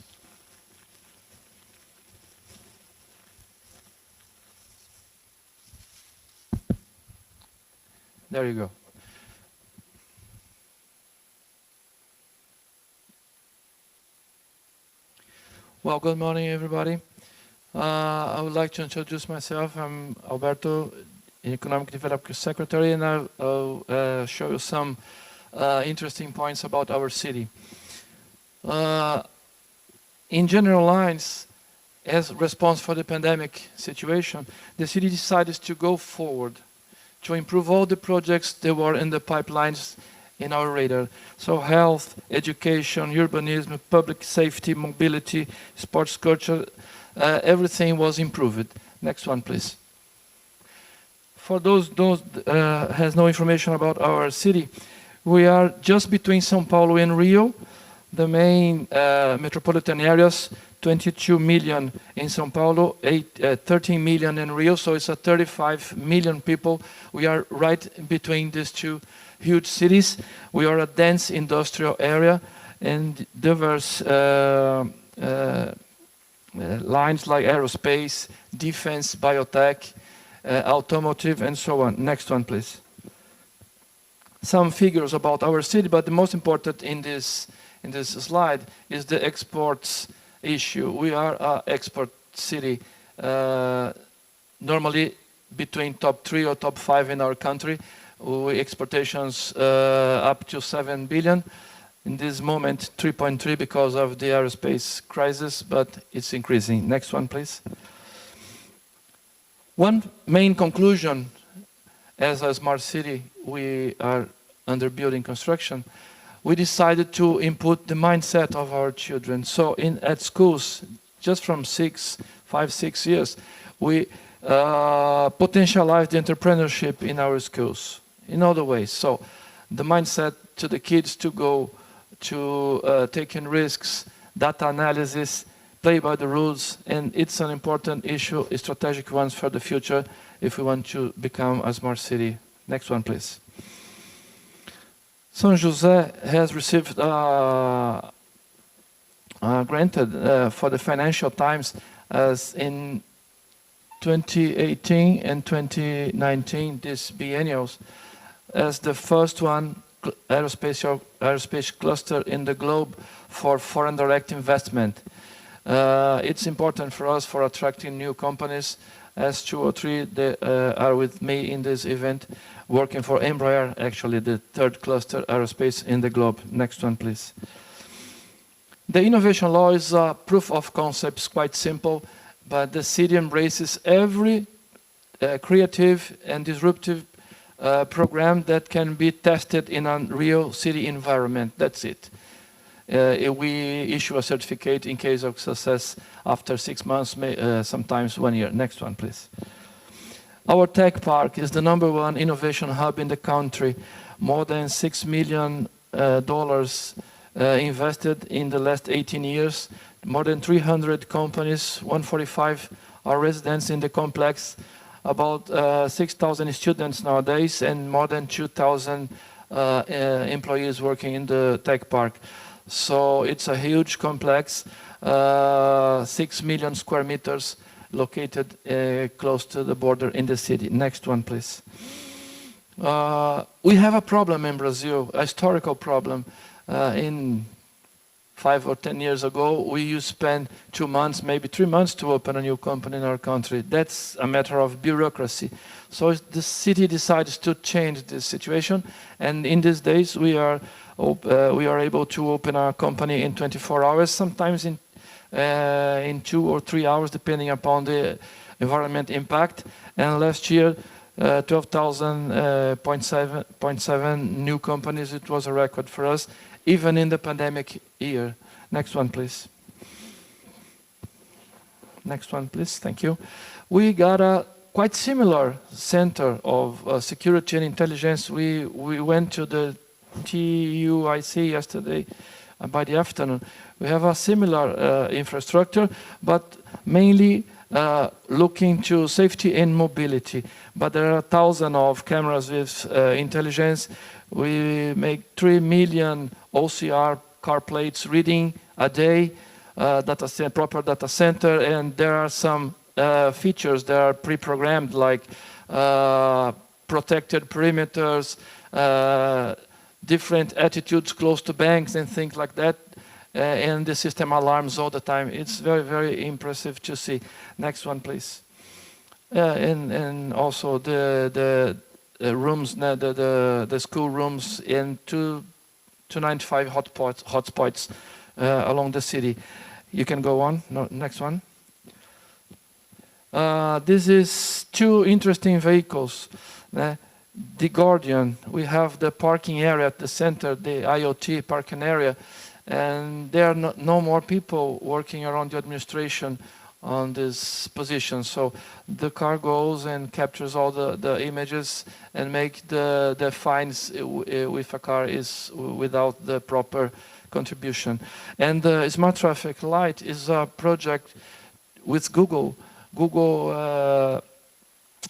Speaker 6: There you go. Well, good morning, everybody. I would like to introduce myself. I'm Alberto, Economic Development Secretary, and I'll show you some interesting points about our city. In general lines, as response for the pandemic situation, the city decided to go forward to improve all the projects that were in the pipelines in our radar. So health, education, urbanism, public safety, mobility, sports culture, everything was improved. Next one, please. For those has no information about our city, we are just between São Paulo and Rio, the main metropolitan areas, 22 million in São Paulo, 13 million in Rio, so it's a 35 million people. We are right between these two huge cities. We are a dense industrial area and diverse lines like aerospace, defense, biotech, automotive, and so on. Next one, please. Some figures about our city, but the most important in this slide is the exports issue. We are an export city, normally between top 3 or top 5 in our country. We exportations up to 7 billion. In this moment, 3.3 because of the aerospace crisis, but it's increasing. Next one, please. One main conclusion, as a smart city, we are under building construction. We decided to input the mindset of our children. So at schools, just from 5, 6 years, we potentialize the entrepreneurship in our schools in other ways. So the mindset to the kids to go to taking risks, data analysis, play by the rules, and it's an important issue, a strategic one for the future if we want to become a smart city. Next one, please. São José has received granted for the Financial Times as in 2018 and 2019, these biennials, as the first one aerospace cluster in the globe for foreign direct investment. It's important for us for attracting new companies, as 2 or 3 that are with me in this event, working for Embraer, actually the 3rd cluster aerospace in the globe. Next one, please. The innovation law is a proof of concepts, quite simple, but the city embraces every creative and disruptive program that can be tested in a real city environment. That's it. We issue a certificate in case of success after 6 months, sometimes 1 year. Next one, please. Our tech park is the #1 innovation hub in the country. More than $6 million invested in the last 18 years. More than 300 companies, 145 are residents in the complex. about 6,000 students nowadays and more than 2,000 employees working in the tech park. So it's a huge complex, 6 million square meters located close to the border in the city. Next one, please. We have a problem in Brazil, a historical problem. In 5 or 10 years ago, we used to spend 2 months, maybe 3 months to open a new company in our country. That's a matter of bureaucracy. So the city decides to change this situation, and in these days we are able to open a company in 24 hours, sometimes in 2 or 3 hours, depending upon the environment impact. And last year, 12,000.7 new companies. It was a record for us, even in the pandemic year. Next one, please. Next one, please. Thank you. We got a quite similar center of security and intelligence. We went to the TUIC yesterday by the afternoon. We have a similar infrastructure, but mainly looking to safety and mobility. But there are thousands of cameras with intelligence. We make 3 million OCR car plates reading a day, proper data center, and there are some features that are pre-programmed, like protected perimeters, different attitudes close to banks and things like that. And the system alarms all the time. It's very, very impressive to see. Next one, please. And also the rooms, the school rooms in 295 hotspots along the city. You can go on. No, next one. This is 2 interesting vehicles. The Guardian, we have the parking area at the center, the IoT parking area, and there are no more people working around the administration on this position. So the car goes and captures all the images and make the fines if a car is without the proper contribution. And the smart traffic light is a project with Google. Google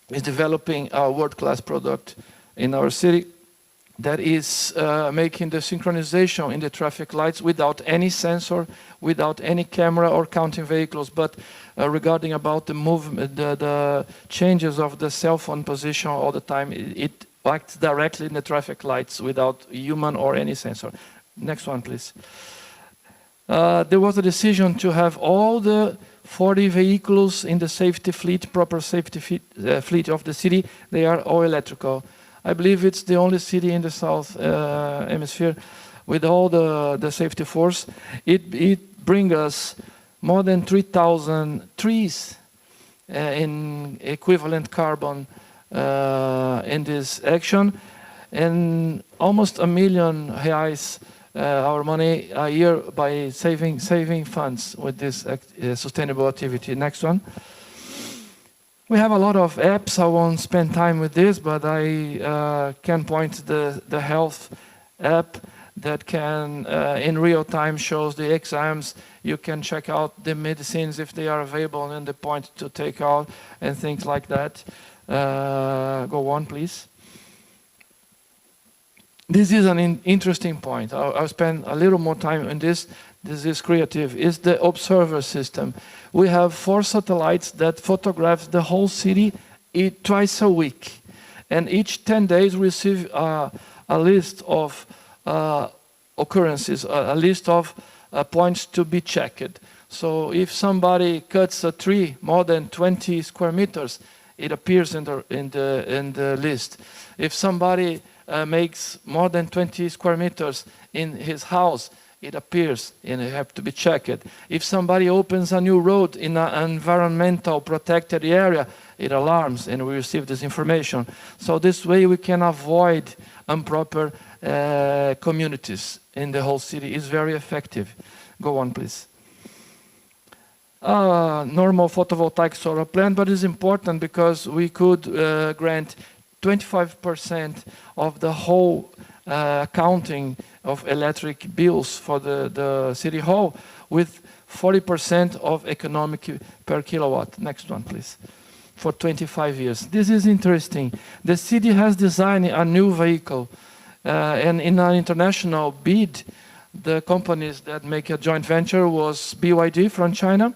Speaker 6: is developing a world-class product in our city that is making the synchronization in the traffic lights without any sensor, without any camera or counting vehicles, but regarding about the movement, the changes of the cell phone position all the time, it acts directly in the traffic lights without human or any sensor. Next one, please. There was a decision to have all the 40 vehicles in the safety fleet, proper safety fleet of the city. They are all electrical. I believe it's the only city in the South Hemisphere with all the safety force. It brings us more than 3,000 trees in equivalent carbon in this action, and almost R1 million our money a year by saving funds with this sustainable activity. Next one. We have a lot of apps. I won't spend time with this, but I can point the health app that can in real time shows the exams. You can check out the medicines if they are available and the point to take out and things like that. Go on, please. This is an interesting point. I'll spend a little more time on this. This is creative. It's the observer system. We have 4 satellites that photograph the whole city twice a week. And each 10 days we receive a list of occurrences, a list of points to be checked. So if somebody cuts a tree more than 20 square meters, it appears in the list. If somebody makes more than 20 square meters in his house, it appears and it has to be checked. If somebody opens a new road in an environmental protected area, it alarms and we receive this information. So this way we can avoid improper communities in the whole city. It's very effective. Go on, please. Normal photovoltaic solar plant, but it's important because we could grant 25% of the whole accounting of electric bills for the city hall with 40% of economic per kilowatt. Next one, please. for 25 years. This is interesting. The city has designed a new vehicle, and in an international bid, the companies that make a joint venture was BYD from China,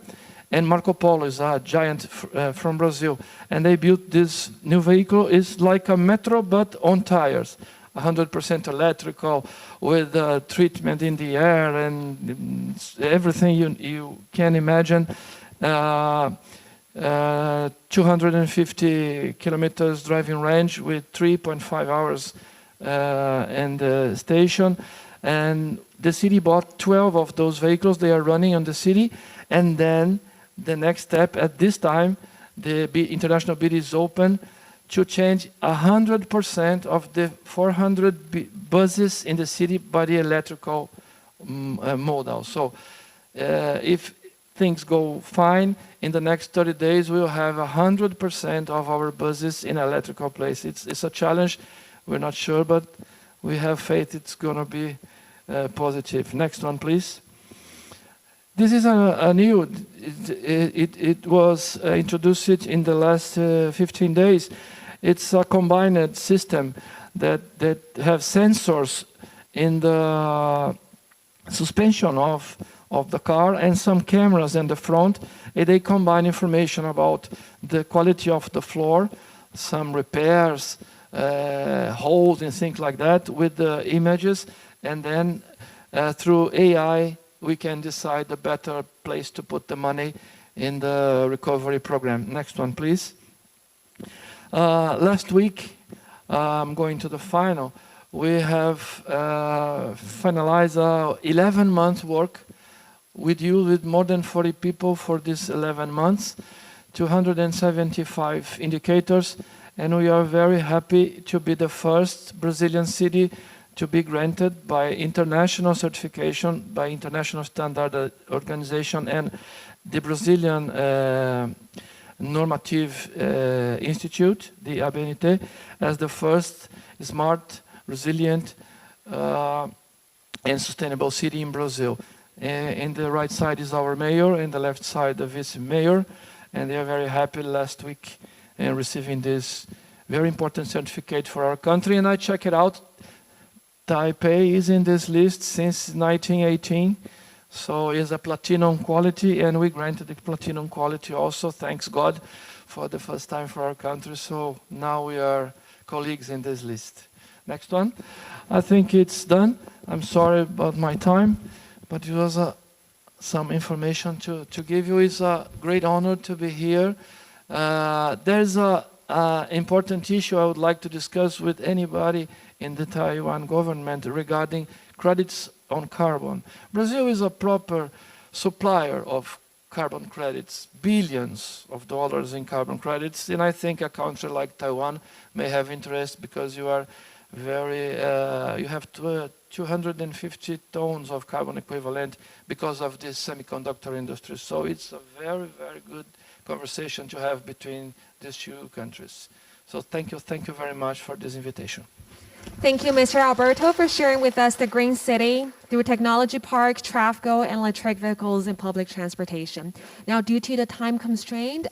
Speaker 6: and Marco Polo is a giant from Brazil. And they built this new vehicle. It's like a metro, but on tires. 100% electrical, with treatment in the air and everything you can imagine. 250 kilometers driving range with 3.5 hours in the station. And the city bought 12 of those vehicles. They are running on the city. And then the next step at this time, the international bid is open to change 100% of the 400 buses in the city by the electrical model. So if things go fine, in the next 30 days, we'll have 100% of our buses in electrical place. It's a challenge. We're not sure, but we have faith it's going to be positive. Next one, please. This is a new, it was introduced in the last 15 days. It's a combined system that have sensors in the suspension of the car and some cameras in the front. And they combine information about the quality of the floor, some repairs, holes and things like that with the images. And then through AI, we can decide the better place to put the money in the recovery program. Next one, please. Last week, I'm going to the final. We have finalized 11 months work with you, with more than 40 people for these 11 months, 275 indicators, and we are very happy to be the first Brazilian city to be granted by international certification, by international standard organization, and the Brazilian Normative Institute, the ABNT, as the first smart, resilient, and sustainable city in Brazil. In the right side is our mayor, and the left side the vice mayor, and they are very happy last week in receiving this very important certificate for our country. And I check it out. Taipei is in this list since 1918, so it's a platinum quality, and we granted the platinum quality also, thanks God, for the first time for our country. So now we are colleagues in this list. Next one. I think it's done. I'm sorry about my time, but it was some information to give you. It's a great honor to be here. There's an important issue I would like to discuss with anybody in the Taiwan government regarding credits on carbon. Brazil is a proper supplier of carbon credits, billions of dollars in carbon credits, and I think a country like Taiwan may have interest because you are you have 250 tons of carbon equivalent because of this semiconductor industry. So it's a very, very good conversation to have between these two countries. So thank you very much for this invitation.
Speaker 1: Thank you, Mr. Alberto, for sharing with us the Green City through technology park, traffic, and electric vehicles and public transportation. Now, due to the time constraint,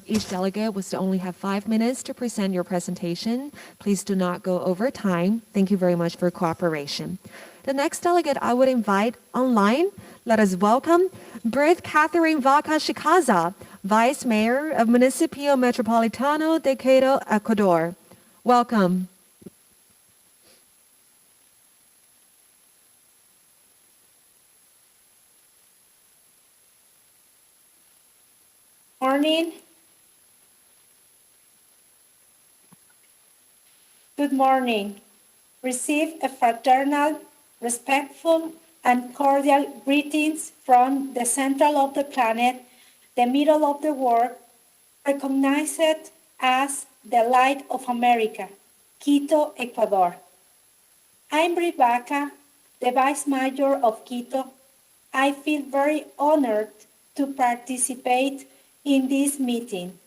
Speaker 1: each delegate was to only have 5 minutes to present your presentation. Please do not go over time. Thank you very much for cooperation. The next delegate I would invite online. Let us welcome Brit Catherine Vaca Shikaza, Vice Mayor of Municipio Metropolitano de Quito, Ecuador. Welcome.
Speaker 7: Morning. Good morning. Receive a fraternal, respectful, and cordial greetings from the center of the planet, the middle of the world, recognized as the light of America, Quito, Ecuador. I'm Brit Vaca, the Vice Mayor of Quito. I feel very honored to participate in this meeting,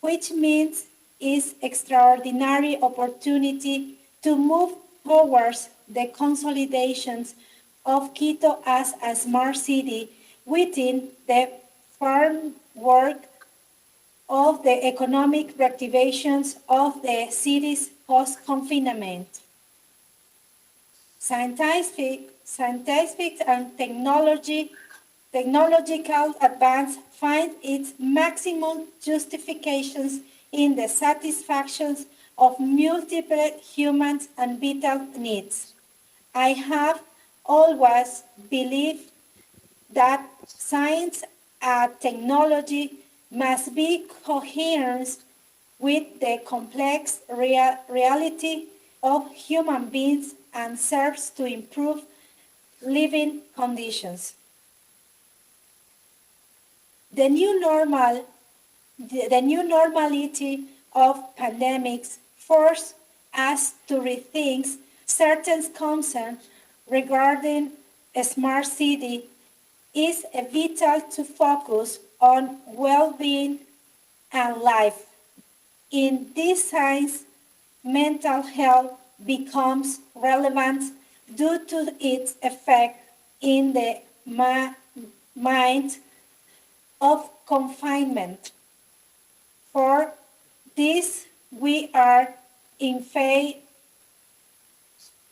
Speaker 7: which means is extraordinary opportunity to move towards the consolidations of Quito as a smart city within the framework of the economic reactivations of the cities post-confinement. Scientific and technological advance find its maximum justifications in the satisfactions of multiple human and vital needs. I have always believed that science and technology must be coherent with the complex reality of human beings and serves to improve living conditions. The new normality of pandemics force us to rethink certain concepts regarding a smart city. Is vital to focus on well-being and life. In this sense, mental health becomes relevant due to its effect in the mind of confinement. For this, we are in favor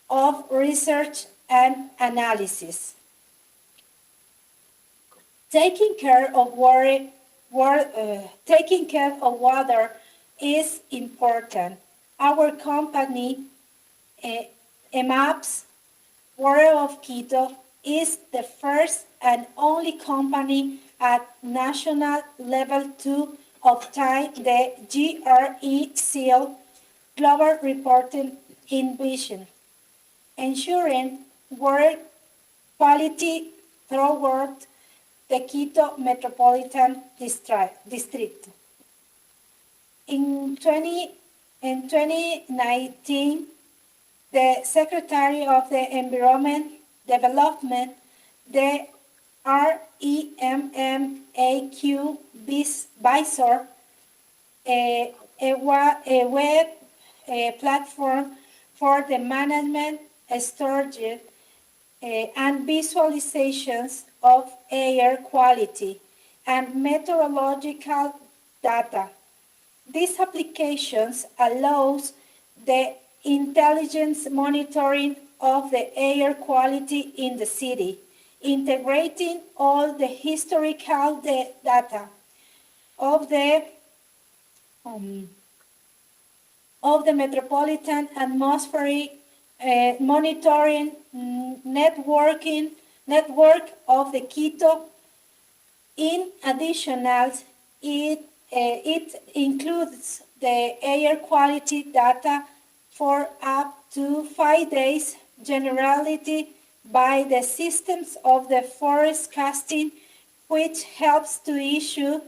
Speaker 7: of research and analysis. Taking care of water is important. Our company, EMAPS, Water of Quito, is the first and only company at national level to obtain the GRE seal, Global Reporting in Vision, ensuring water quality throughout the Quito Metropolitan District. In 2019, the Secretary of the Environment Development, the REMMAQ Visor, a web platform for the management, storage, and visualizations of air quality and meteorological data. These applications allows the intelligence monitoring of the air quality in the city, integrating all the historical data of the metropolitan atmospheric monitoring network of the Quito. In addition, it includes the air quality data for up to 5 days, generally by the systems of the forecasting, which helps to issue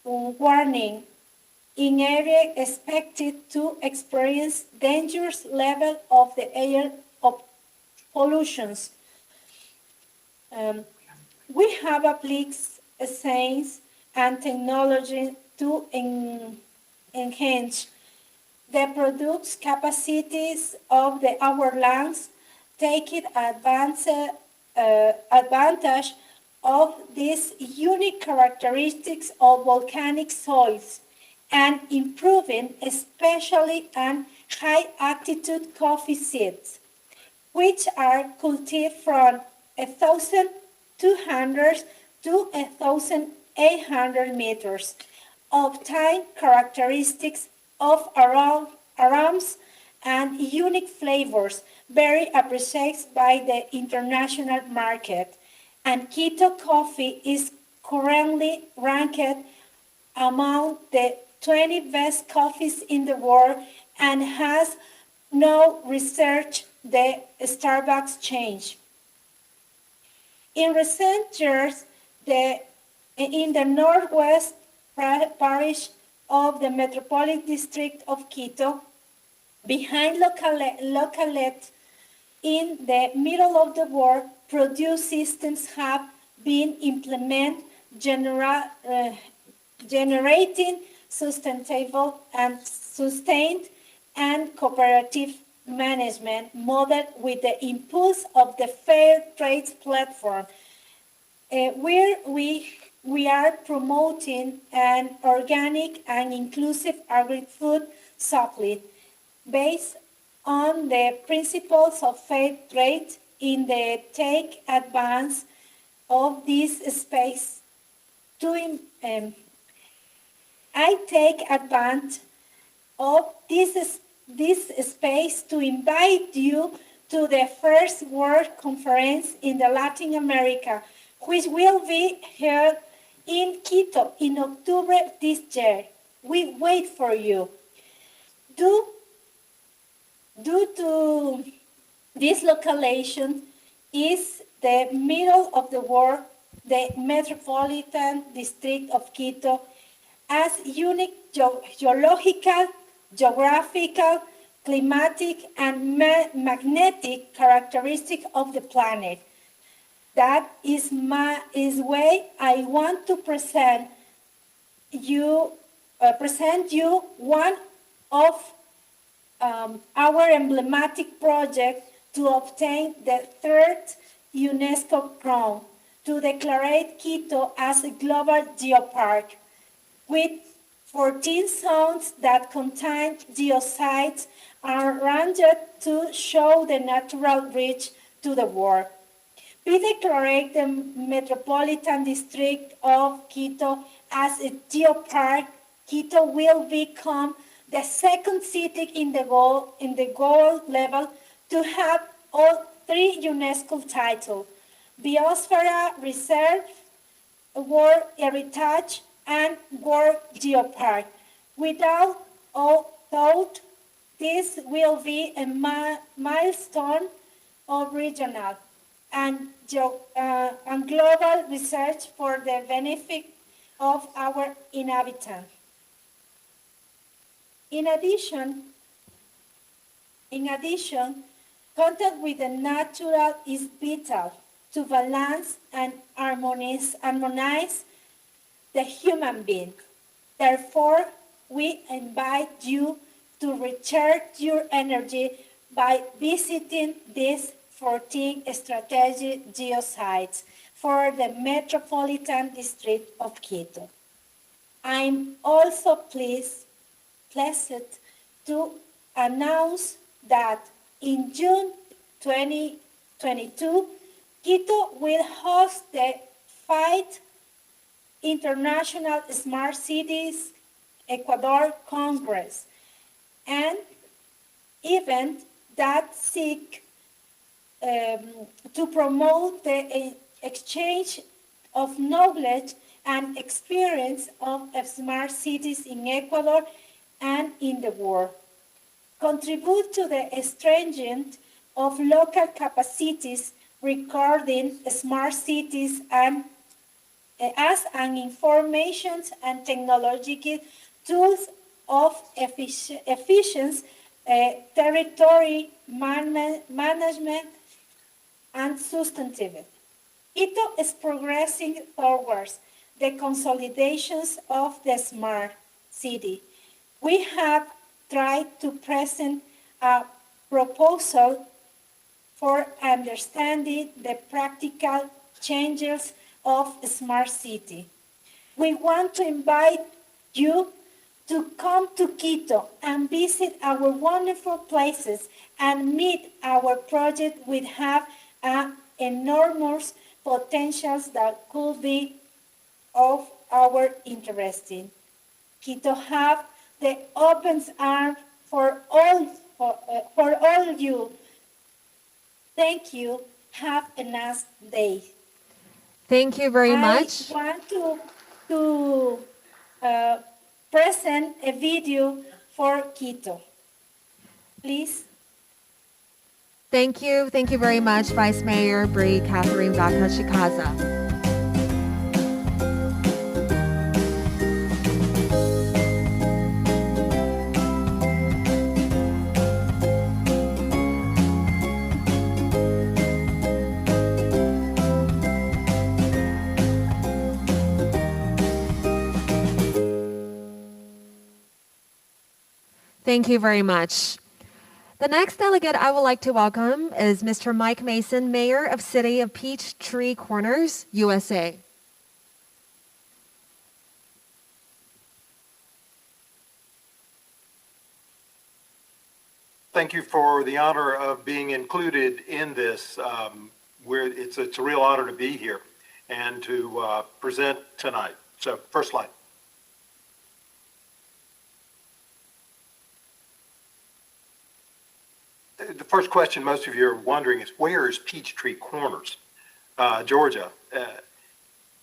Speaker 7: warning in area expected to experience dangerous level of the air pollutions. We have applied science and technology to enhance the product capacities of our lands, taking advantage of these unique characteristics of volcanic soils and improving especially on high-altitude coffee seeds, which are cultivated from 1,200 to 1,800 meters, obtain characteristics of aromas and unique flavors very appreciated by the international market. And Quito coffee is currently ranked among the 20 best coffees in the world and has now researched the Starbucks chain. In recent years, in the northwest parish of the Metropolitan District of Quito, behind localette in the middle of the world, produce systems have been implemented, generating sustainable and sustained and cooperative management model with the impulse of the fair trade platform, where we we are promoting an organic and inclusive agri-food supply based on the principles of fair trade in the take advance of this space I take advantage of this space to invite you to the first World Conference in the Latin America, which will be held in Quito in October this year. We wait for you. Due to this location is the middle of the world, the metropolitan district of Quito, as unique geological, geographical, climatic, and magnetic characteristic of the planet. That is way I want to present you one of our emblematic project to obtain the third UNESCO crown to declare Quito as a global geopark with 14 zones that contain geosites are ranged to show the natural reach to the world. We declare the metropolitan district of Quito as a geopark. Quito will become the second city in the gold level to have all three UNESCO titles: Biosphere Reserve, World Heritage, and World Geopark. Without doubt, this will be a milestone of regional and global research for the benefit of our inhabitants. In addition, contact with the natural is vital to balance and harmonize the human being. Therefore, we invite you to recharge your energy by visiting these 14 strategic geosites for the Metropolitan District of Quito. I'm also pleased to announce that in June 2022, Quito will host the 5th International Smart Cities Ecuador Congress, an event that seeks to promote the exchange of knowledge and experience of smart cities in Ecuador and in the world, contribute to the strengthening of local capacities regarding smart cities and as an information and technological tools of efficient territory management and sustainability. Quito is progressing towards the consolidations of the smart city. We have tried to present a proposal for understanding the practical changes of a smart city. We want to invite you to come to Quito and visit our wonderful places and meet our project. We have enormous potentials that could be of our interest. Quito have the open arms for all you. Thank you. Have a nice day.
Speaker 1: Thank you very much.
Speaker 7: I want to present a video for Quito. Please.
Speaker 1: Thank you. Thank you very much, Vice Mayor Bri Catherine Vaca Chikaza. Thank you very much. The next delegate I would like to welcome is Mr. Mike Mason, Mayor of City of Peachtree Corners, USA.
Speaker 8: thank you for the honor of being included in this. It's a real honor to be here and to present tonight. So, first slide. The first question most of you are wondering is, where is Peachtree Corners, Georgia?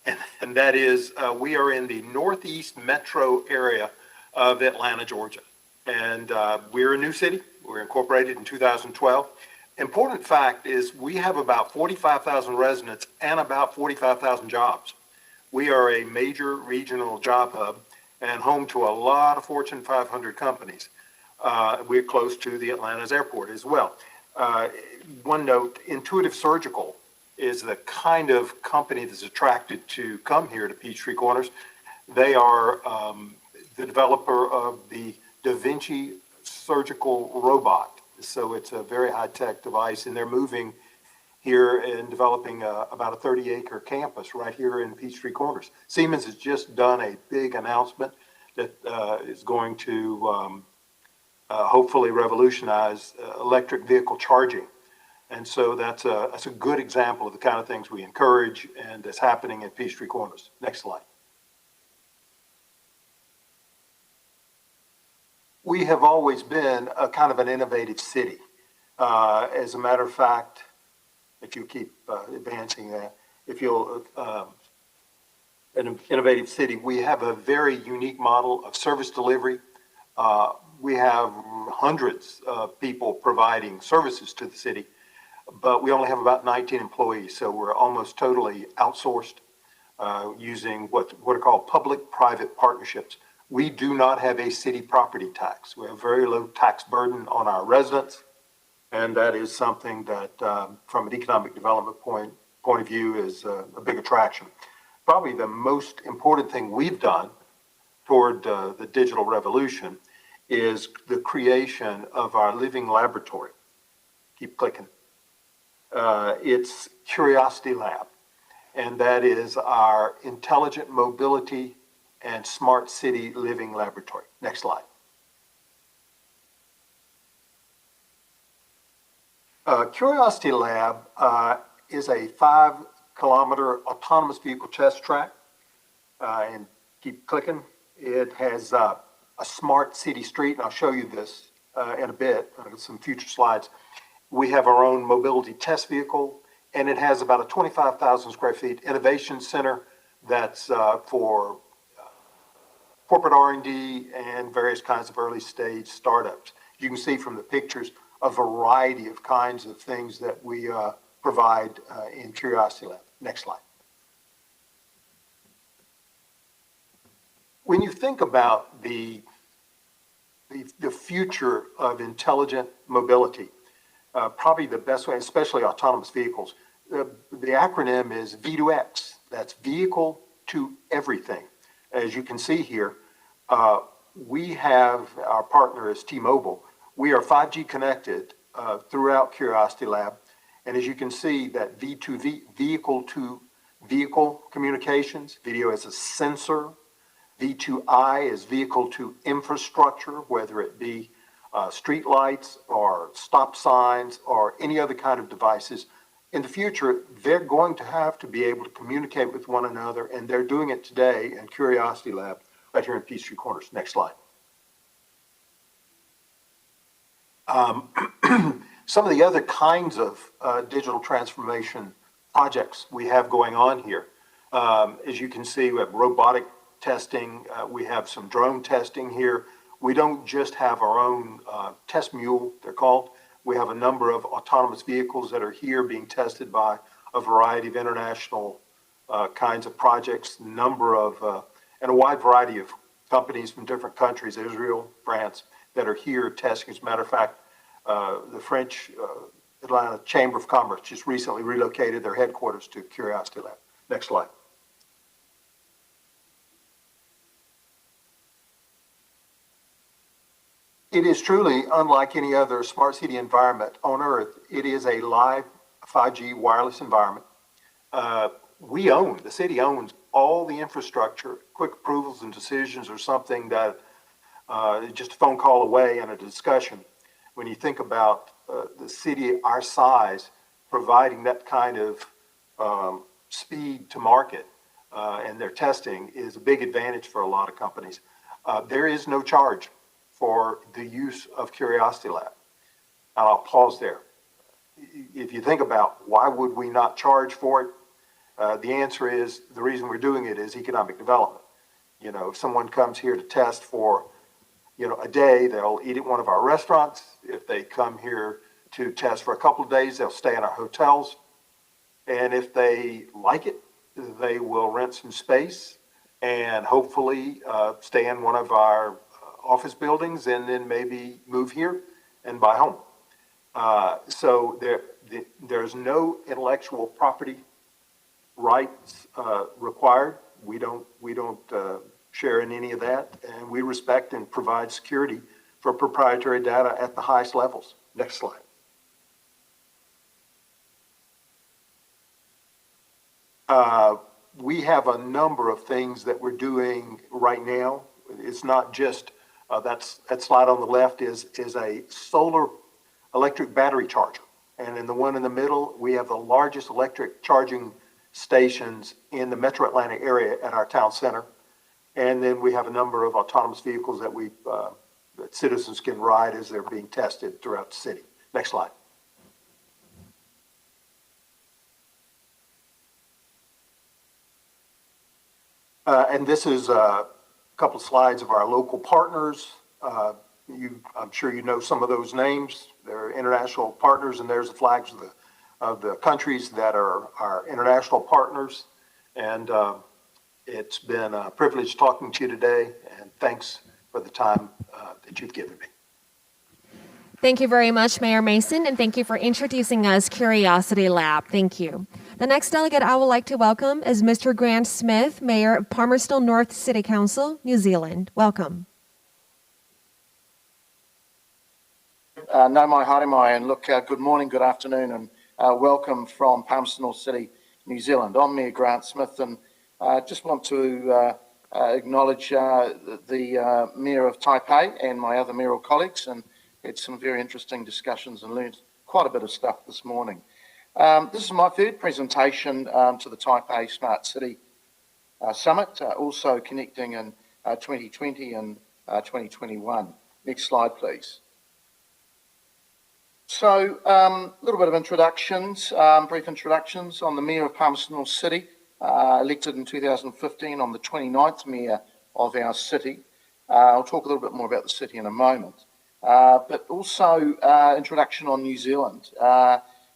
Speaker 8: And that is, we are in the northeast metro area of Atlanta, Georgia. And we're a new city. We're incorporated in 2012. Important fact is we have about 45,000 residents and about 45,000 jobs. We are a major regional job hub and home to a lot of Fortune 500 companies. We're close to the Atlanta's airport as well. One note, Intuitive Surgical is the kind of company that's attracted to come here to Peachtree Corners. They are the developer of the Da Vinci surgical robot. So it's a very high-tech device, and they're moving here and developing about a 30-acre campus right here in Peachtree Corners. Siemens has just done a big announcement that is going to hopefully revolutionize electric vehicle charging. And so that's a good example of the kind of things we encourage and that's happening at Peachtree Corners. Next slide. We have always been a kind of an innovative city. As a matter of fact, if you keep advancing that, if you'll, an innovative city, we have a very unique model of service delivery. We have hundreds of people providing services to the city, but we only have about 19 employees, so we're almost totally outsourced using what are called public-private partnerships. We do not have a city property tax. We have very low tax burden on our residents, and that is something that, from an economic development point of view, is a big attraction. Probably the most important thing we've done toward the digital revolution is the creation of our living laboratory. Keep clicking. It's Curiosity Lab, and that is our intelligent mobility and smart city living laboratory. Next slide. Curiosity Lab is a 5-kilometer autonomous vehicle test track, and keep clicking. It has a smart city street, and I'll show you this in a bit, some future slides. We have our own mobility test vehicle, and it has about a 25,000 square feet innovation center that's for corporate R&D and various kinds of early stage startups. You can see from the pictures a variety of kinds of things that we provide in Curiosity Lab. Next slide. When you think about the future of intelligent mobility, probably the best way, especially autonomous vehicles, the acronym is V2X. That's Vehicle to Everything. As you can see here, we have, our partner is T-Mobile. We are 5G connected throughout Curiosity Lab. And as you can see, that V2V, vehicle to vehicle communications, video as a sensor. V2I is vehicle to infrastructure, whether it be street lights or stop signs or any other kind of devices. In the future, they're going to have to be able to communicate with one another, and they're doing it today in Curiosity Lab right here in Peachtree Corners. Next slide. Some of the other kinds of digital transformation projects we have going on here. As you can see, we have robotic testing. We have some drone testing here. We don't just have our own test mule, they're called. We have a number of autonomous vehicles that are here being tested by a variety of international kinds of projects, and a wide variety of companies from different countries, Israel, France, that are here testing. As a matter of fact, the French Atlanta Chamber of Commerce just recently relocated their headquarters to Curiosity Lab. Next slide. It is truly unlike any other smart city environment on Earth. It is a live 5G wireless environment. The city owns all the infrastructure. Quick approvals and decisions are something that is just a phone call away and a discussion. when you think about the city our size providing that kind of speed to market and their testing is a big advantage for a lot of companies. There is no charge for the use of Curiosity Lab. And I'll pause there. If you think about why would we not charge for it, the answer is the reason we're doing it is economic development. You know, if someone comes here to test for, you know, a day, they'll eat at one of our restaurants. If they come here to test for a couple of days, they'll stay in our hotels. And if they like it, they will rent some space and hopefully stay in one of our office buildings and then maybe move here and buy a home. So there's no intellectual property rights required. We don't share in any of that, and we respect and provide security for proprietary data at the highest levels. Next slide. We have a number of things that we're doing right now. It's not just that slide on the left is a solar electric battery charger, and in the one in the middle, we have the largest electric charging stations in the Metro Atlanta area at our town center. And then we have a number of autonomous vehicles that that citizens can ride as they're being tested throughout the city. Next slide. And this is a couple of slides of our local partners. I'm sure you know some of those names. They're international partners, and there's the flags of the countries that are our international partners. And it's been a privilege talking to you today, and thanks for the time that you've given me.
Speaker 1: Thank you very much, Mayor Mason, and thank you for introducing us Curiosity Lab. Thank you. The next delegate I would like to welcome is Mr. Grant Smith, Mayor of Palmerston North City Council, New Zealand. Welcome.
Speaker 9: Nau mai, haere mai, and look, good morning, good afternoon, and welcome from Palmerston North City, New Zealand. I'm Mayor Grant Smith, and I just want to acknowledge the Mayor of Taipei and my other mayoral colleagues, and had some very interesting discussions and learned quite a bit of stuff this morning. This is my third presentation to the Taipei Smart City Summit, also connecting in 2020 and 2021. Next slide, please. So, a little bit of introductions, brief introductions on the Mayor of Palmerston North City, elected in 2015 on the 29th Mayor of our city. I'll talk a little bit more about the city in a moment. But also introduction on New Zealand.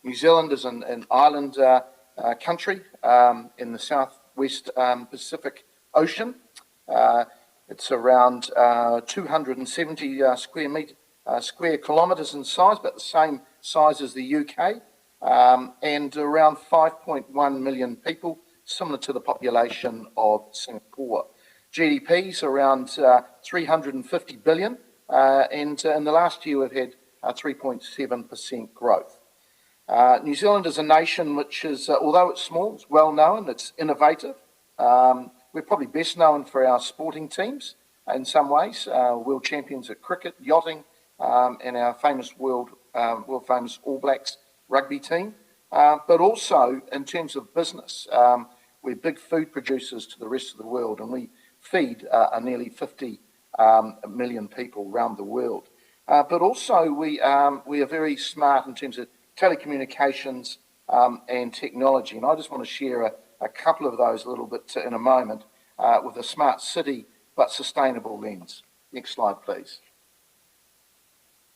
Speaker 9: New Zealand is an island country in the southwest Pacific Ocean. It's around 270 square kilometres in size, about the same size as the UK, and around 5.1 million people, similar to the population of Singapore. GDP's around 350 billion, and in the last year we've had 3.7% growth. New Zealand is a nation which is, although it's small, it's well known, it's innovative. We're probably best known for our sporting teams in some ways, world champions at cricket, yachting, and our famous world famous All Blacks rugby team. But also in terms of business, we're big food producers to the rest of the world, and we feed nearly 50 million people around the world. But also we are very smart in terms of telecommunications and technology, and I just want to share a couple of those a little bit in a moment with a smart city but sustainable lens. Next slide, please.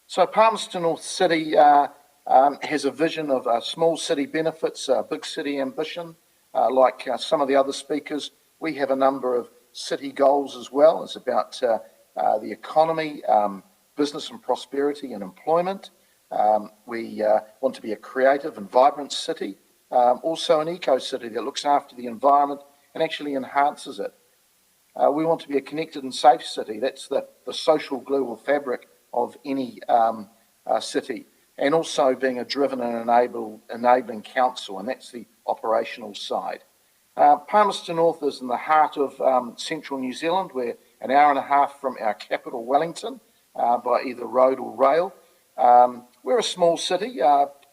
Speaker 9: So Palmerston North City has a vision of small city benefits, big city ambition. Like some of the other speakers, we have a number of city goals as well. It's about the economy, business and prosperity and employment. We want to be a creative and vibrant city, also an eco-city that looks after the environment and actually enhances it. We want to be a connected and safe city. That's the social glue or fabric of any city, and also being a driven and enabling council, and that's the operational side. Palmerston North is in the heart of central New Zealand. We're an hour and a half from our capital, Wellington, by either road or rail. We're a small city,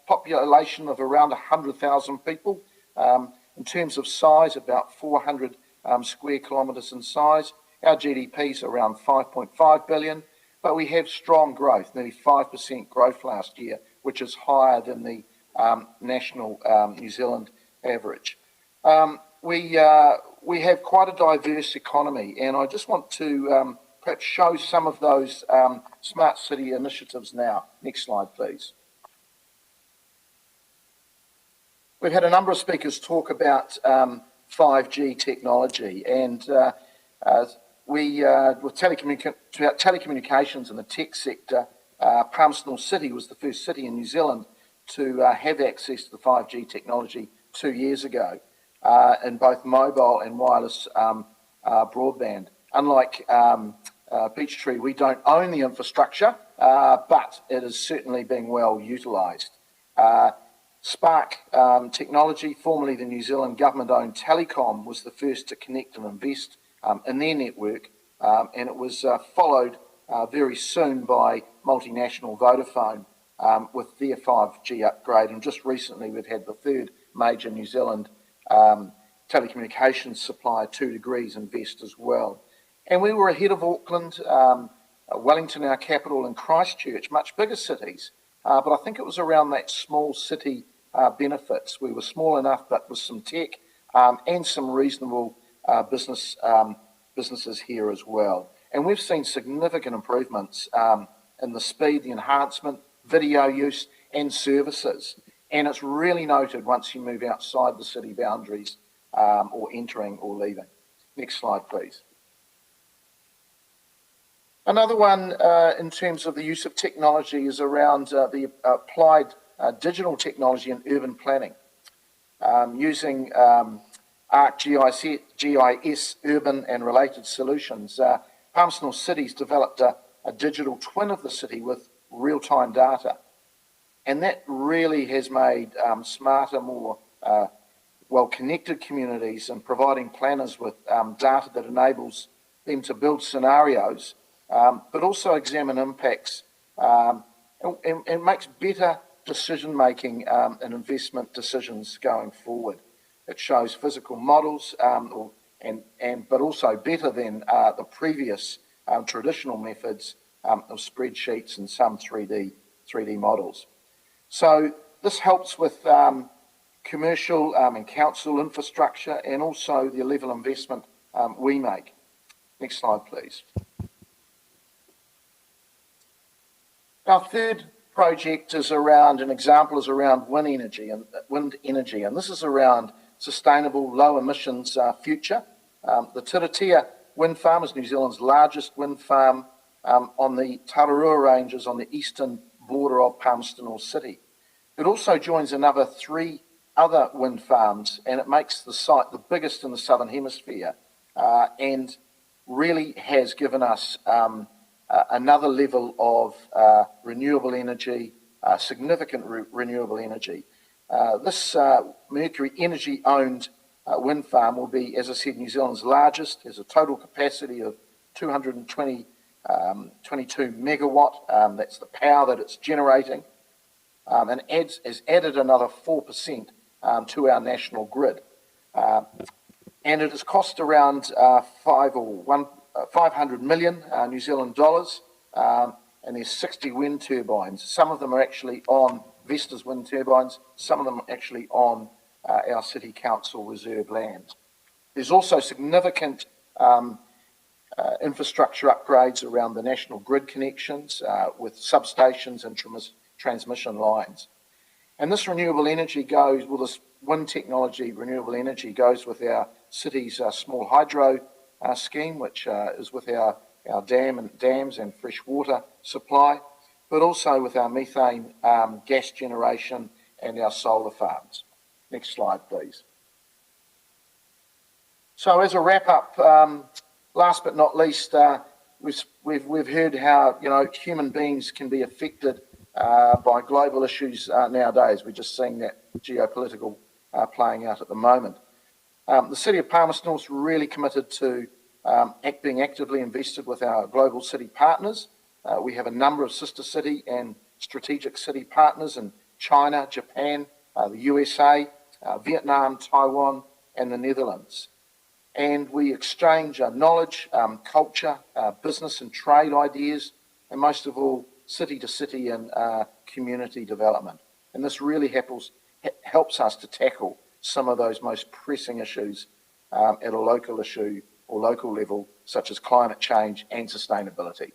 Speaker 9: population of around 100,000 people. In terms of size, about 400 square kilometres in size. Our GDP is around 5.5 billion, but we have strong growth, nearly 5% growth last year, which is higher than the national New Zealand average. We have quite a diverse economy, and I just want to perhaps show some of those smart city initiatives now. Next slide, please. We've had a number of speakers talk about 5G technology, and with telecommunications in the tech sector, Palmerston City was the first city in New Zealand to have access to the 5G technology 2 years ago in both mobile and wireless broadband. Unlike Peachtree, we don't own the infrastructure, but it is certainly being well utilised. Spark Technology, formerly the New Zealand government-owned Telecom, was the first to connect and invest in their network, and it was followed very soon by multinational Vodafone with their 5G upgrade, and just recently we've had the third major New Zealand telecommunications supplier, 2 Degrees, invest as well. And we were ahead of Auckland, Wellington, our capital, and Christchurch, much bigger cities. But I think it was around that small city benefits. We were small enough, but with some tech and some reasonable businesses here as well. And we've seen significant improvements in the speed, the enhancement, video use, and services. And it's really noted once you move outside the city boundaries or entering or leaving. Next slide, please. Another one in terms of the use of technology is around the applied digital technology in urban planning. Using ArcGIS, urban and related solutions, Palmerston City's developed a digital twin of the city with real-time data. And that really has made smarter, more well-connected communities and providing planners with data that enables them to build scenarios, but also examine impacts and makes better decision-making and investment decisions going forward. It shows physical models, but also better than the previous traditional methods of spreadsheets and some 3D models. So this helps with commercial and council infrastructure and also the level of investment we make. Next slide, please. Our third project is around, an example is around wind energy, and this is around sustainable, low emissions future. The Terretia wind farm is New Zealand's largest wind farm on the Tararua Ranges on the eastern border of Palmerston City. It also joins another 3 other wind farms, and it makes the site the biggest in the southern hemisphere, and really has given us another level of renewable energy, significant renewable energy. This Mercury Energy-owned wind farm will be, as I said, New Zealand's largest. There's a total capacity of 222 megawatt. That's the power that it's generating, and has added another 4% to our national grid. And it has cost around 500 million New Zealand dollars, and there's 60 wind turbines. Some of them are actually on Vesta's wind turbines, some of them are actually on our City Council reserve land. There's also significant infrastructure upgrades around the national grid connections with substations and transmission lines. And this renewable energy goes, well, this wind technology, renewable energy, goes with our city's small hydro scheme, which is with our dams and fresh water supply, but also with our methane gas generation and our solar farms. Next slide, please. So as a wrap-up, last but not least, we've heard how human beings can be affected by global issues nowadays. We're just seeing that geopolitical playing out at the moment. The City of Palmerston is really committed to being actively invested with our global city partners We have a number of sister city and strategic city partners in China, Japan, the USA, Vietnam, Taiwan, and the Netherlands. And we exchange knowledge, culture, business and trade ideas, and most of all, city to city and community development. And this really helps us to tackle some of those most pressing issues at a local issue or local level, such as climate change and sustainability.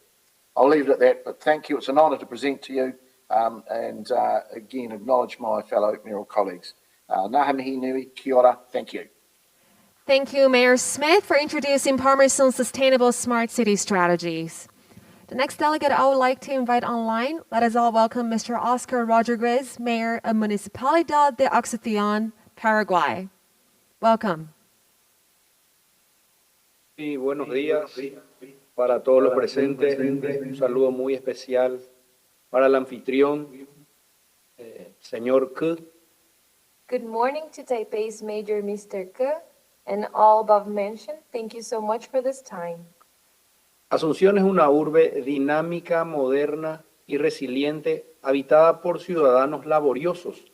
Speaker 9: I'll leave it at that, but thank you. It's an honour to present to you and again, acknowledge my fellow mayoral colleagues. Ngā mihi nui, kia ora, thank you.
Speaker 1: Thank you, Mayor Smith, for introducing Palmerston's Sustainable Smart City Strategies. The next delegate I would like to invite online, let us all welcome Mr. Oscar Rodriguez, Mayor of Municipalidad de Asunción, Paraguay. Welcome.
Speaker 10: Y buenos días para todos los presentes. Un saludo muy especial para el anfitrión, señor Ke.
Speaker 11: Good morning to Taipei's Mayor, Mr. Ke, and all above mentioned. Thank you so much for this time.
Speaker 10: Asunción es una urbe dinámica, moderna y resiliente, habitada por ciudadanos laboriosos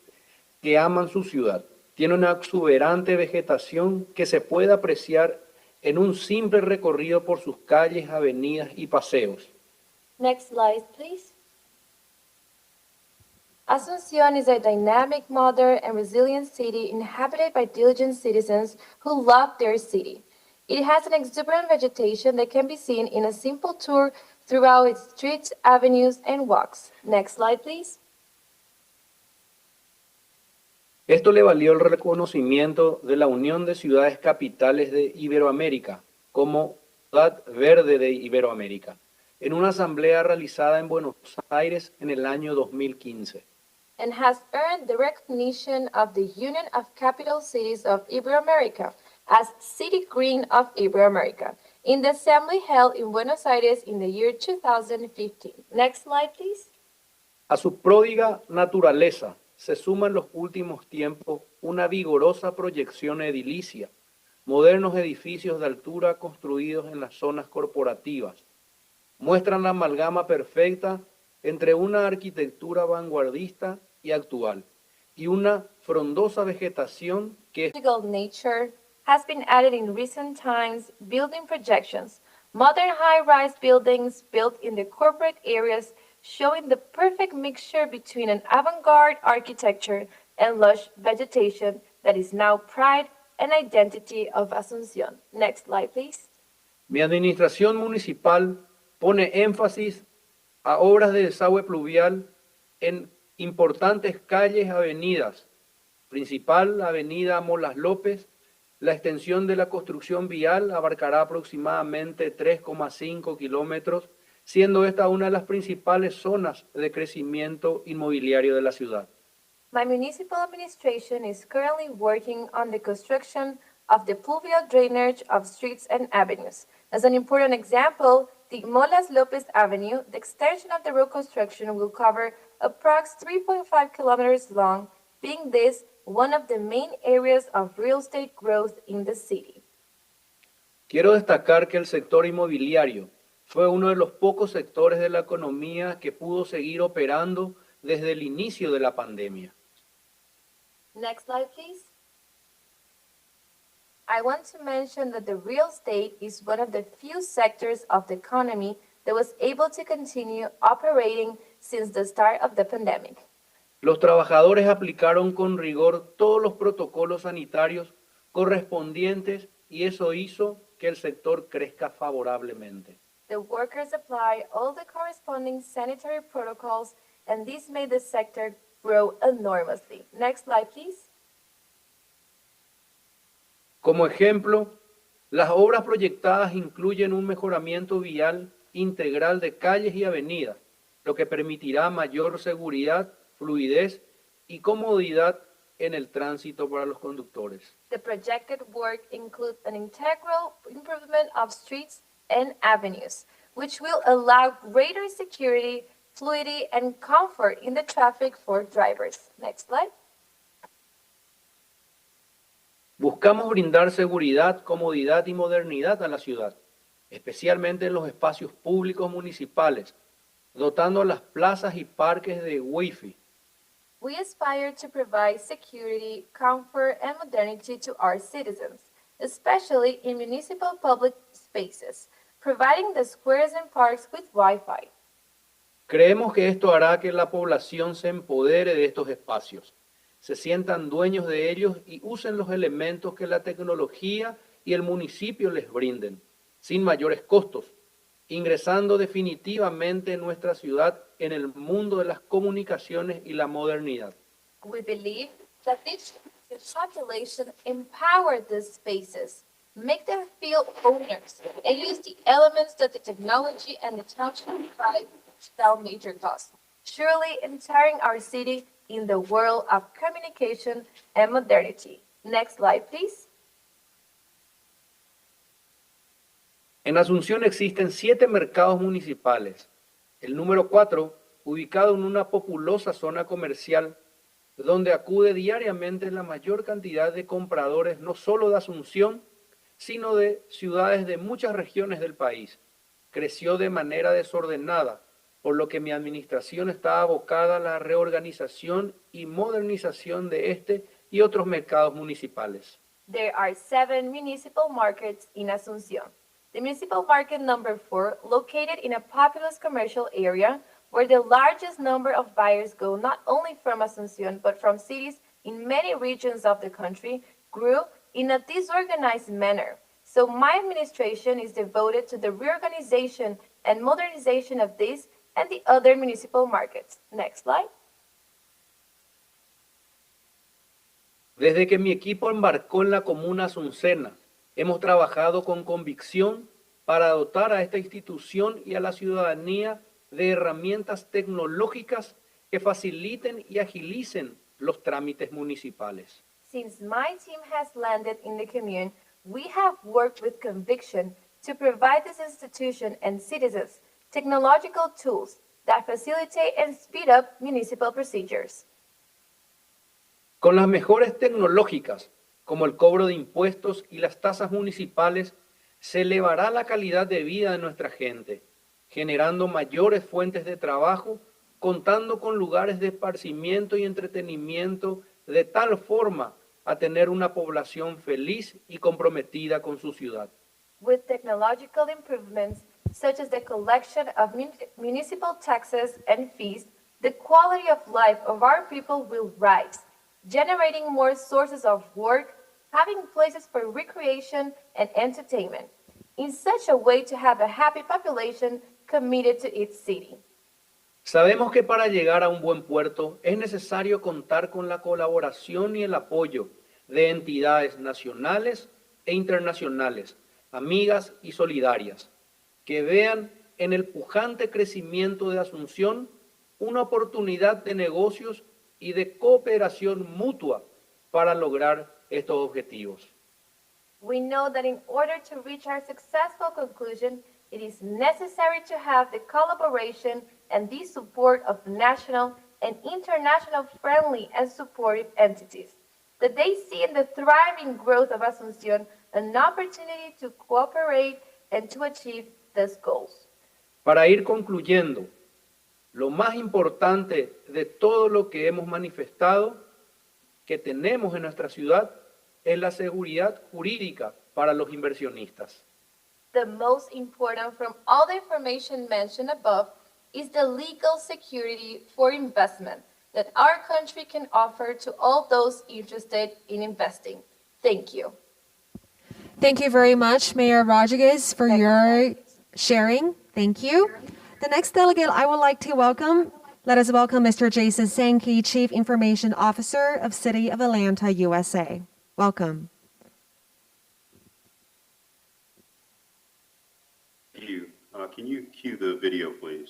Speaker 10: que aman su ciudad. Tiene una exuberante vegetación que se puede apreciar en un simple recorrido por sus calles, avenidas y paseos.
Speaker 11: Next slide, please. Asunción is a dynamic, modern, and resilient city inhabited by diligent citizens who love their city. It has an exuberant vegetation that can be seen in a simple tour throughout its streets, avenues, and walks. Next slide, please.
Speaker 10: Esto le valió el reconocimiento de la Unión de Ciudades Capitales de Iberoamérica como Ciudad Verde de Iberoamérica, en una asamblea realizada en Buenos Aires en el año 2015.
Speaker 11: And has earned the recognition of the Union of Capital Cities of Iberoamerica as City Green of Iberoamerica in the assembly held in Buenos Aires in the year 2015. Next slide, please.
Speaker 10: A su pródiga naturaleza se suma en los últimos tiempos una vigorosa proyección edilicia, modernos edificios de altura construidos en las zonas corporativas. Muestran la amalgama perfecta entre una arquitectura vanguardista y actual, y una frondosa vegetación que es
Speaker 11: Nature has been added in recent times, building projections, modern high-rise buildings built in the corporate areas, showing the perfect mixture between an avant-garde architecture and lush vegetation that is now pride and identity of Asunción. Next slide, please.
Speaker 10: Mi administración municipal pone énfasis a obras de desagüe pluvial en importantes calles, avenidas, principal avenida Molas López. La extensión de la construcción vial abarcará aproximadamente 3,5 kilómetros, siendo esta una de las principales zonas de crecimiento inmobiliario de la ciudad.
Speaker 11: My municipal administration is currently working on the construction of the pluvial drainage of streets and avenues. As an important example, the Molas Lopez Avenue, the extension of the road construction will cover approx 3.5 kilometers long, being this one of the main areas of real estate growth in the city.
Speaker 10: Quiero destacar que el sector inmobiliario fue uno de los pocos sectores de la economía que pudo seguir operando desde el inicio de la pandemia.
Speaker 11: Next slide, please. I want to mention that the real estate is one of the few sectors of the economy that was able to continue operating since the start of the pandemic.
Speaker 10: Los trabajadores aplicaron con rigor todos los protocolos sanitarios correspondientes y eso hizo que el sector crezca favorablemente.
Speaker 11: The workers apply all the corresponding sanitary protocols, and this made the sector grow enormously. Next slide, please.
Speaker 10: Como ejemplo, las obras proyectadas incluyen un mejoramiento vial integral de calles y avenidas, lo que permitirá mayor seguridad, fluidez y comodidad en el tránsito para los conductores.
Speaker 11: The projected work includes an integral improvement of streets and avenues, which will allow greater security, fluidity, and comfort in the traffic for drivers. Next slide.
Speaker 10: Buscamos brindar seguridad, comodidad y modernidad a la ciudad, especialmente en los espacios públicos municipales, dotando las plazas y parques de Wi-Fi.
Speaker 11: We aspire to provide security, comfort, and modernity to our citizens, especially in municipal public spaces, providing the squares and parks with Wi-Fi.
Speaker 10: Creemos que esto hará que la población se empodere de estos espacios, se sientan dueños de ellos y usen los elementos que la tecnología y el municipio les brinden, sin mayores costos, ingresando definitivamente en nuestra ciudad en el mundo de las comunicaciones y la modernidad.
Speaker 11: We believe that this population empower these spaces, make them feel owners, and use the elements that the technology and the township provide without major cost, surely entering our city in the world of communication and modernity. Next slide, please.
Speaker 10: En Asunción existen 7 mercados municipales. El número 4, ubicado en una populosa zona comercial, donde acude diariamente la mayor cantidad de compradores, no solo de Asunción, sino de ciudades de muchas regiones del país. Creció de manera desordenada, por lo que mi administración está abocada a la reorganización y modernización de este y otros mercados municipales.
Speaker 11: There are 7 municipal markets in Asunción. The municipal market number 4, located in a populous commercial area, where the largest number of buyers go not only from Asunción, but from cities in many regions of the country, grew in a disorganized manner. So my administration is devoted to the reorganization and modernization of this and the other municipal markets. Next slide.
Speaker 10: Desde que mi equipo embarcó en la comuna asuncena, hemos trabajado con convicción para dotar a esta institución y a la ciudadanía de herramientas tecnológicas que faciliten y agilicen los trámites municipales.
Speaker 11: Since my team has landed in the commune, we have worked with conviction to provide this institution and citizens technological tools that facilitate and speed up municipal procedures.
Speaker 10: Con las mejores tecnológicas, como el cobro de impuestos y las tasas municipales, se elevará la calidad de vida de nuestra gente, generando mayores fuentes de trabajo, contando con lugares de esparcimiento y entretenimiento, de tal forma a tener una población feliz y comprometida con su ciudad.
Speaker 11: With technological improvements, such as the collection of municipal taxes and fees, the quality of life of our people will rise, generating more sources of work, having places for recreation and entertainment, in such a way to have a happy population committed to its city.
Speaker 10: Sabemos que para llegar a un buen puerto es necesario contar con la colaboración y el apoyo de entidades nacionales e internacionales, amigas y solidarias, que vean en el pujante crecimiento de Asunción una oportunidad de negocios y de cooperación mutua para lograr estos objetivos.
Speaker 11: We know that in order to reach our successful conclusion, it is necessary to have the collaboration and the support of national and international friendly and supportive entities, that they see in the thriving growth of Asunción an opportunity to cooperate and to achieve these goals.
Speaker 10: Para ir concluyendo, lo más importante de todo lo que hemos manifestado que tenemos en nuestra ciudad es la seguridad jurídica para los inversionistas.
Speaker 11: The most important from all the information mentioned above is the legal security for investment that our country can offer to all those interested in investing. Thank you.
Speaker 1: Thank you very much, Mayor Rodriguez, for your sharing. Thank you. The next delegate I would like to welcome, let us welcome Mr. Jason Sankey, Chief Information Officer of City of Atlanta, USA. Welcome.
Speaker 12: Thank you. Can you cue the video, please?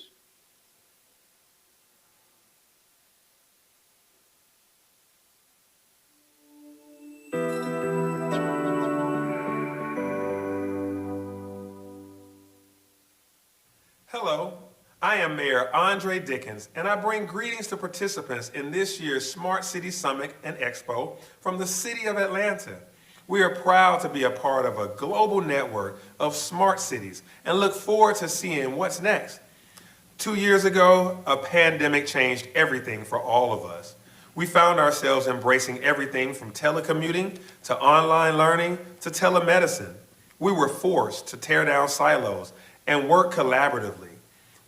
Speaker 13: Hello, I am Mayor Andre Dickens, and I bring greetings to participants in this year's Smart City Summit and Expo from the City of Atlanta. We are proud to be a part of a global network of smart cities and look forward to seeing what's next. 2 years ago, a pandemic changed everything for all of us. We found ourselves embracing everything from telecommuting to online learning to telemedicine. We were forced to tear down silos and work collaboratively.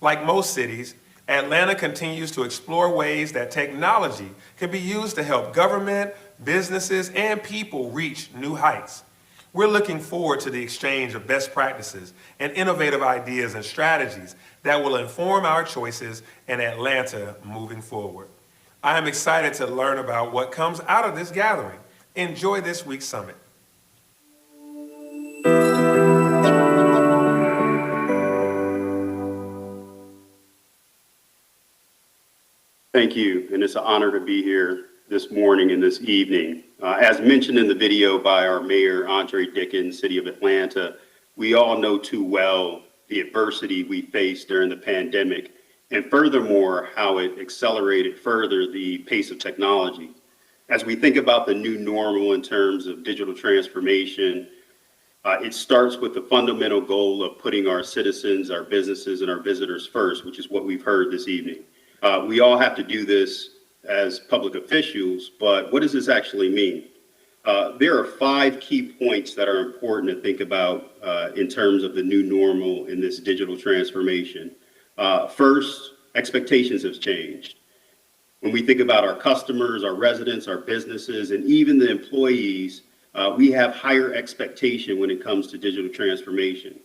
Speaker 13: Like most cities, Atlanta continues to explore ways that technology can be used to help government, businesses, and people reach new heights. We're looking forward to the exchange of best practices and innovative ideas and strategies that will inform our choices in Atlanta moving forward. I am excited to learn about what comes out of this gathering. Enjoy this week's summit.
Speaker 12: Thank you, and it's an honor to be here this morning and this evening. As mentioned in the video by our Mayor, Andre Dickens, City of Atlanta, we all know too well the adversity we faced during the pandemic, and furthermore, how it accelerated further the pace of technology. As we think about the new normal in terms of digital transformation, it starts with the fundamental goal of putting our citizens, our businesses, and our visitors first, which is what we've heard this evening. We all have to do this as public officials, but what does this actually mean? There are 5 key points that are important to think about in terms of the new normal in this digital transformation. First, expectations have changed. When we think about our customers, our residents, our businesses, and even the employees, we have higher expectation when it comes to digital transformation.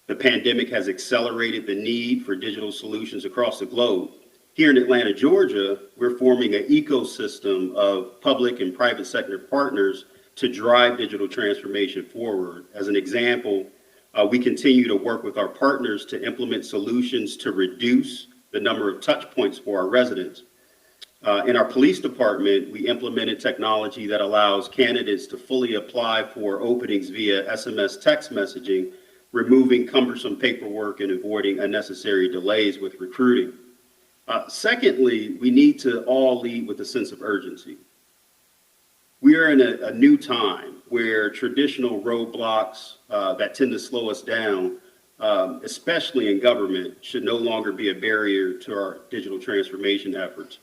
Speaker 12: The pandemic has accelerated the need for digital solutions across the globe. Here in Atlanta, Georgia, we're forming an ecosystem of public and private sector partners to drive digital transformation forward. As an example, we continue to work with our partners to implement solutions to reduce the number of touch points for our residents. In our police department, we implemented technology that allows candidates to fully apply for openings via SMS text messaging, removing cumbersome paperwork and avoiding unnecessary delays with recruiting. Secondly, we need to all lead with a sense of urgency. We are in a new time where traditional roadblocks that tend to slow us down, especially in government, should no longer be a barrier to our digital transformation efforts.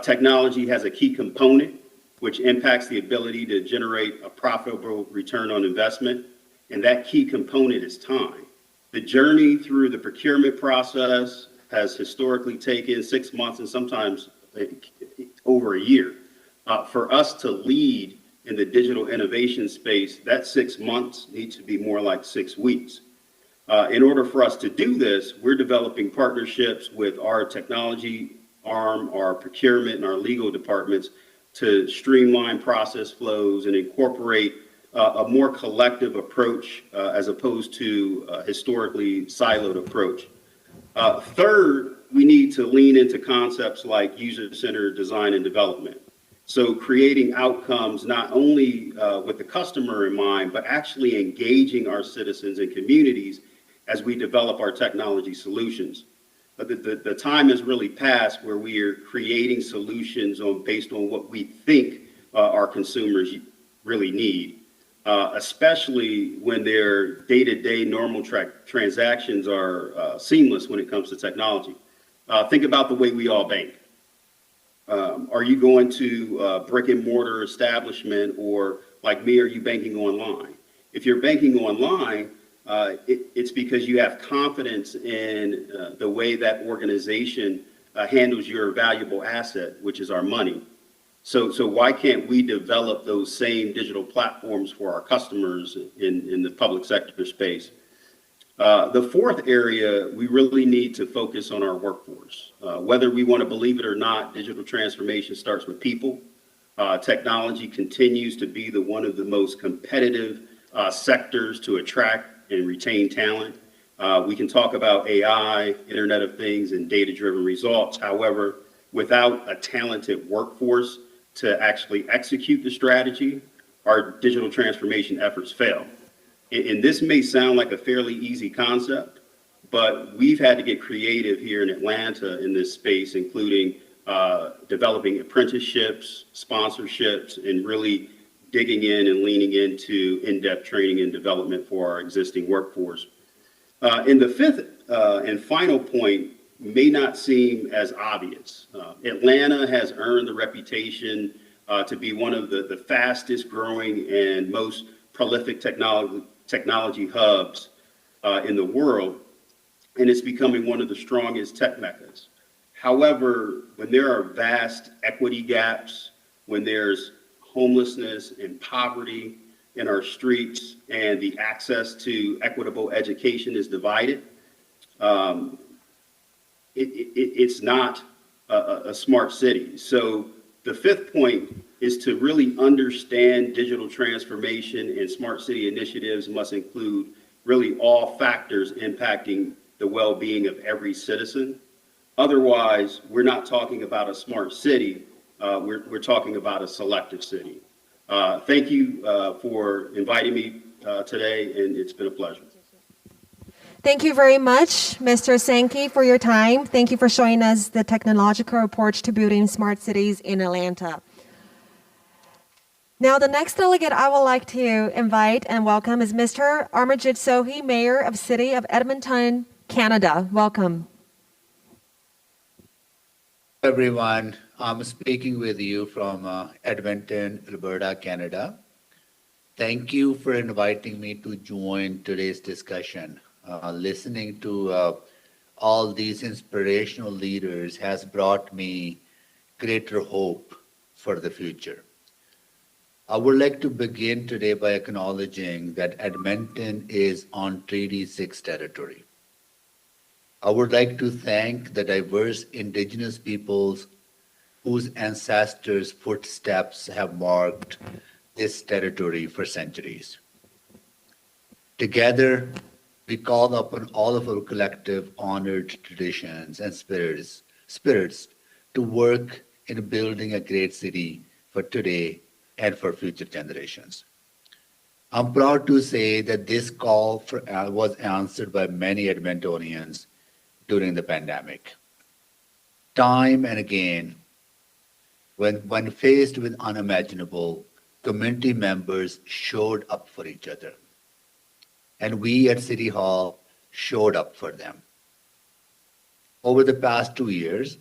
Speaker 12: Technology has a key component which impacts the ability to generate a profitable return on investment, and that key component is time. The journey through the procurement process has historically taken 6 months and sometimes over a year. For us to lead in the digital innovation space, that 6 months needs to be more like 6 weeks. In order for us to do this, we're developing partnerships with our technology arm, our procurement, and our legal departments to streamline process flows and incorporate a more collective approach as opposed to a historically siloed approach. Third, we need to lean into concepts like user-centered design and development. So creating outcomes not only with the customer in mind, but actually engaging our citizens and communities as we develop our technology solutions. But the time has really passed where we are creating solutions based on what we think our consumers really need. Especially when their day-to-day normal transactions are seamless when it comes to technology. Think about the way we all bank. Are you going to a brick and mortar establishment, or like me, are you banking online? If you're banking online, it's because you have confidence in the way that organization handles your valuable asset, which is our money. So why can't we develop those same digital platforms for our customers in the public sector space? The fourth area, we really need to focus on our workforce. Whether we want to believe it or not, digital transformation starts with people. Technology continues to be one of the most competitive sectors to attract and retain talent. We can talk about AI, Internet of Things, and data-driven results. However, without a talented workforce to actually execute the strategy, our digital transformation efforts fail. And this may sound like a fairly easy concept, but we've had to get creative here in Atlanta in this space, including developing apprenticeships, sponsorships, and really digging in and leaning into in-depth training and development for our existing workforce. And the fifth and final point may not seem as obvious. Atlanta has earned the reputation to be one of the fastest growing and most prolific technology hubs in the world, and it's becoming one of the strongest tech meccas. However, when there are vast equity gaps, when there's homelessness and poverty in our streets, and the access to equitable education is divided, it's not a smart city. So the fifth point is to really understand digital transformation, and smart city initiatives must include really all factors impacting the well-being of every citizen. Otherwise, we're not talking about a smart city, we're talking about a selective city. Thank you for inviting me today, and it's been a pleasure.
Speaker 1: Thank you very much, Mr. Sankey, for your time. Thank you for showing us the technological approach to building smart cities in Atlanta. Now, the next delegate I would like to invite and welcome is Mr. Armajit Sohi, Mayor of City of Edmonton, Canada. Welcome.
Speaker 14: Everyone, I'm speaking with you from Edmonton, Alberta, Canada. Thank you for inviting me to join today's discussion. Listening to all these inspirational leaders has brought me greater hope for the future. I would like to begin today by acknowledging that Edmonton is on Treaty 6 territory. I would like to thank the diverse Indigenous peoples whose ancestors' footsteps have marked this territory for centuries. Together, we call upon all of our collective honored traditions and spirits to work in building a great city for today and for future generations. I'm proud to say that this call was answered by many Edmontonians during the pandemic. Time and again, when faced with unimaginable, community members showed up for each other. And we at City Hall showed up for them. Over the past 2 years,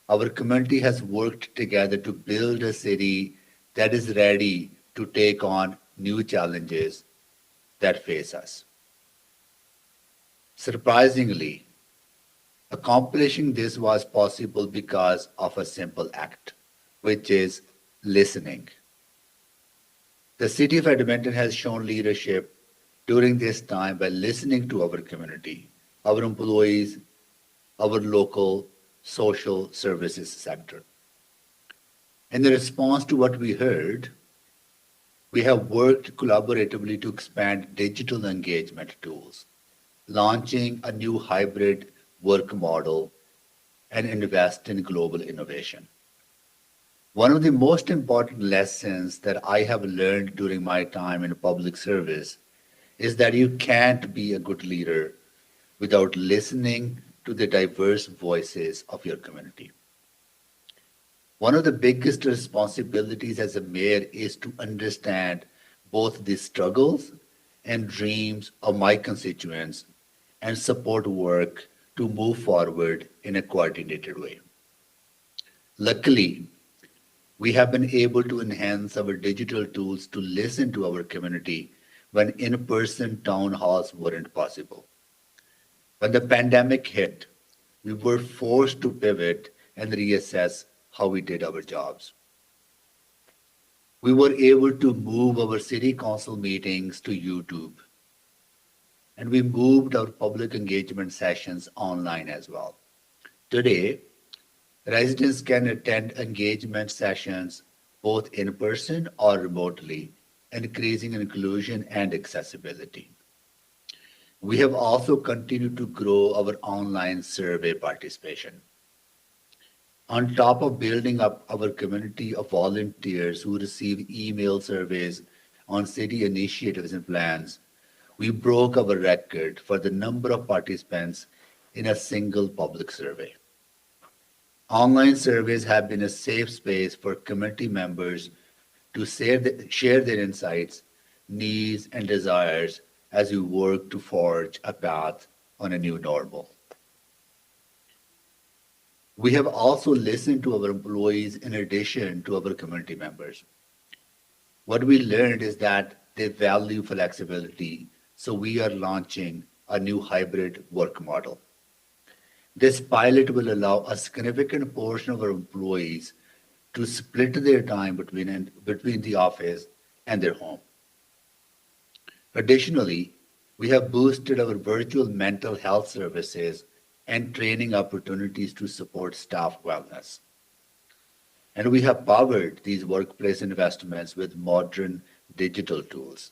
Speaker 14: our community has worked together to build a city that is ready to take on new challenges that face us. Surprisingly, accomplishing this was possible because of a simple act, which is listening. The City of Edmonton has shown leadership during this time by listening to our community, our employees, our local social services sector. In response to what we heard, we have worked collaboratively to expand digital engagement tools, launching a new hybrid work model, and invest in global innovation. One of the most important lessons that I have learned during my time in public service is that you can't be a good leader without listening to the diverse voices of your community. One of the biggest responsibilities as a mayor is to understand both the struggles and dreams of my constituents and support work to move forward in a coordinated way. Luckily, we have been able to enhance our digital tools to listen to our community when in-person town halls weren't possible. When the pandemic hit, we were forced to pivot and reassess how we did our jobs. We were able to move our city council meetings to YouTube, and we moved our public engagement sessions online as well. Today, residents can attend engagement sessions both in person or remotely, increasing inclusion and accessibility. We have also continued to grow our online survey participation. On top of building up our community of volunteers who receive email surveys on city initiatives and plans, we broke our record for the number of participants in a single public survey. Online surveys have been a safe space for community members to share their insights, needs, and desires as we work to forge a path on a new normal. We have also listened to our employees in addition to our community members. What we learned is that they value flexibility, so we are launching a new hybrid work model. This pilot will allow a significant portion of our employees to split their time between the office and their home. Additionally, we have boosted our virtual mental health services and training opportunities to support staff wellness. And we have powered these workplace investments with modern digital tools.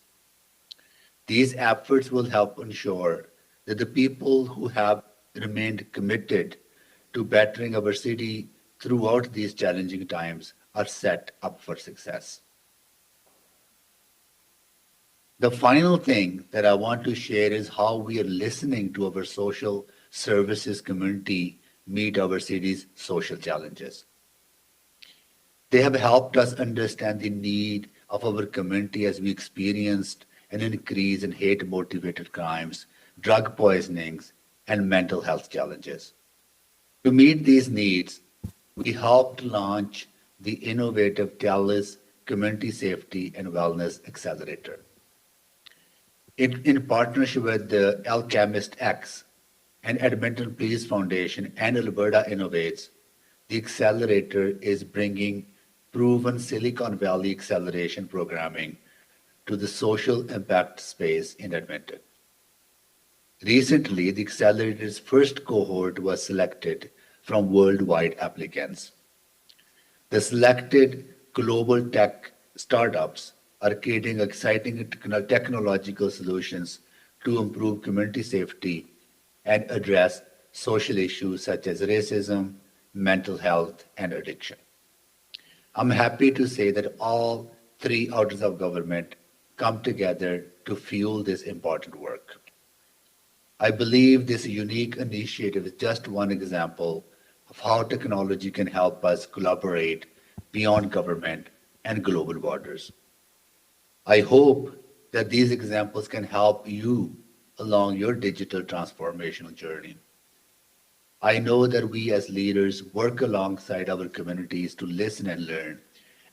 Speaker 14: These efforts will help ensure that the people who have remained committed to bettering our city throughout these challenging times are set up for success. The final thing that I want to share is how we are listening to our social services community meet our city's social challenges. They have helped us understand the need of our community as we experienced an increase in hate-motivated crimes, drug poisonings, and mental health challenges. To meet these needs, we helped launch the innovative Telus Community Safety and Wellness Accelerator. In partnership with the Alchemist X and Edmonton Police Foundation and Alberta Innovates, the Accelerator is bringing proven Silicon Valley acceleration programming to the social impact space in Edmonton. Recently, the Accelerator's first cohort was selected from worldwide applicants. The selected global tech startups are creating exciting technological solutions to improve community safety and address social issues such as racism, mental health, and addiction. I'm happy to say that all three orders of government come together to fuel this important work. I believe this unique initiative is just one example of how technology can help us collaborate beyond government and global borders. I hope that these examples can help you along your digital transformational journey. I know that we as leaders work alongside our communities to listen and learn,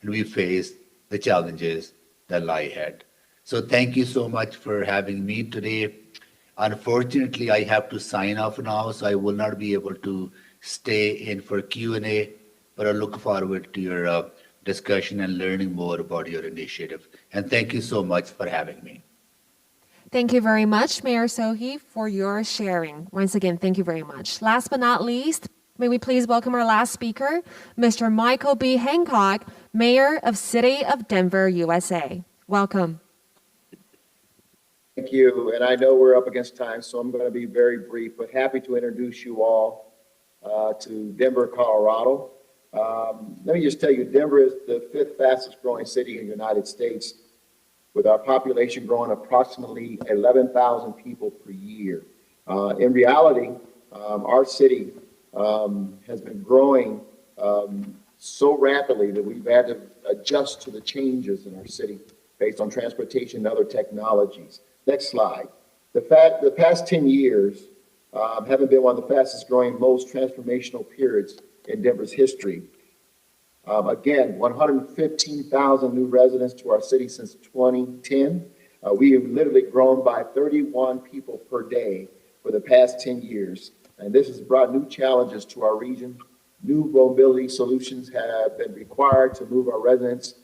Speaker 14: and we face the challenges that lie ahead. So thank you so much for having me today. Unfortunately, I have to sign off now, so I will not be able to stay in for Q&A, but I look forward to your discussion and learning more about your initiative. And thank you so much for having me.
Speaker 1: Thank you very much, Mayor Sohi, for your sharing. Once again, thank you very much. Last but not least, may we please welcome our last speaker, Mr. Michael B. Hancock, Mayor of City of Denver, USA. Welcome.
Speaker 15: Thank you, and I know we're up against time, so I'm going to be very brief, but happy to introduce you all to Denver, Colorado. Let me just tell you, Denver is the 5th fastest growing city in the United States, with our population growing approximately 11,000 people per year. In reality, our city has been growing so rapidly that we've had to adjust to the changes in our city based on transportation and other technologies. Next slide. The past 10 years haven't been one of the fastest growing, most transformational periods in Denver's history. Again, 115,000 new residents to our city since 2010. We have literally grown by 31 people per day for the past 10 years. And this has brought new challenges to our region. New mobility solutions have been required to move our residents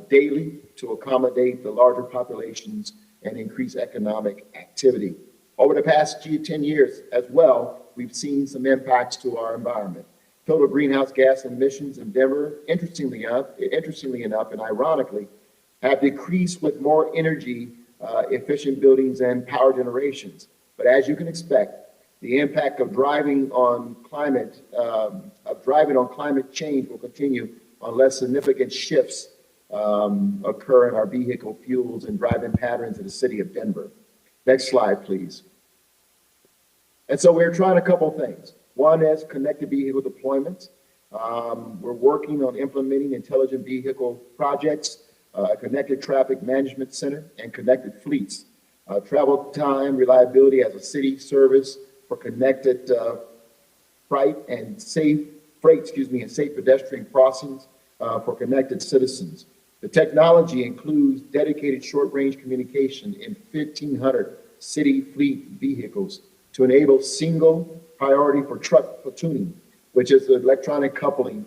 Speaker 15: daily to accommodate the larger populations and increase economic activity. Over the past 10 years as well, we've seen some impacts to our environment. Total greenhouse gas emissions in Denver, interestingly enough and ironically, have decreased with more energy efficient buildings and power generations. But as you can expect, the impact of driving on climate change will continue unless significant shifts occur in our vehicle fuels and driving patterns in the city of Denver. Next slide, please. And so we're trying a couple things. One is connected vehicle deployments. We're working on implementing intelligent vehicle projects, a connected traffic management center, and connected fleets. Travel time reliability as a city service for connected freight, and safe pedestrian crossings for connected citizens. The technology includes dedicated short-range communication in 1,500 city fleet vehicles to enable single priority for truck platooning, which is the electronic coupling,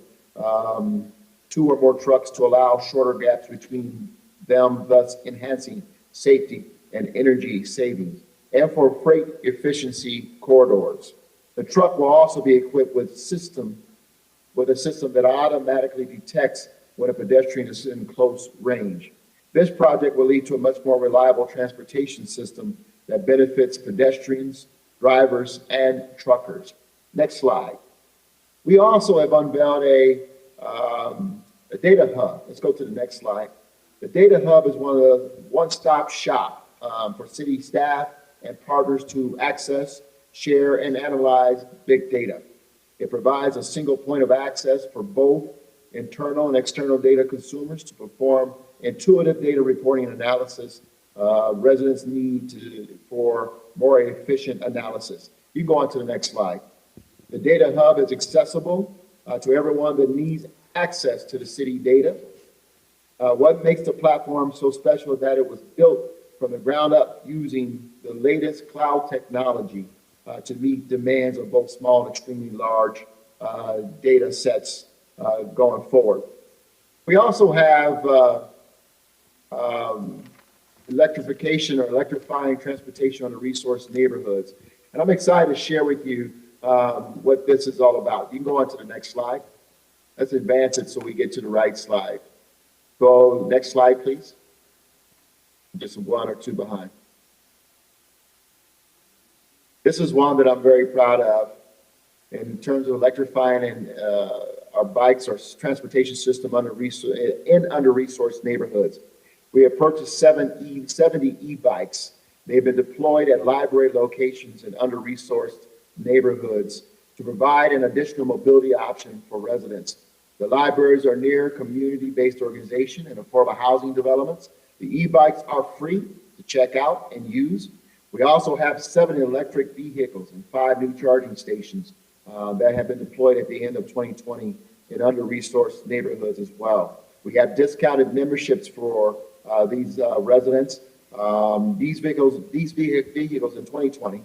Speaker 15: two or more trucks to allow shorter gaps between them, thus enhancing safety and energy savings, and for freight efficiency corridors. The truck will also be equipped with a system that automatically detects when a pedestrian is in close range. This project will lead to a much more reliable transportation system that benefits pedestrians, drivers, and truckers. Next slide. We also have unveiled a data hub. Let's go to the next slide. The data hub is one of the one-stop shop for city staff and partners to access, share, and analyze big data. It provides a single point of access for both internal and external data consumers to perform intuitive data reporting and analysis residents need for more efficient analysis. You can go on to the next slide. The data hub is accessible to everyone that needs access to the city data. What makes the platform so special is that it was built from the ground up using the latest cloud technology to meet demands of both small and extremely large data sets going forward. We also have electrification or electrifying transportation on the resource neighborhoods. And I'm excited to share with you what this is all about. You can go on to the next slide. Let's advance it so we get to the right slide. Go next slide, please. Just one or two behind. This is one that I'm very proud of in terms of electrifying our bikes, our transportation system in under-resourced neighborhoods. We have purchased 70 e-bikes. They've been deployed at library locations in under-resourced neighborhoods to provide an additional mobility option for residents. The libraries are near community-based organization and affordable housing developments. The e-bikes are free to check out and use. We also have 7 electric vehicles and 5 new charging stations that have been deployed at the end of 2020 in under-resourced neighborhoods as well. We have discounted memberships for these residents. These vehicles in 2020,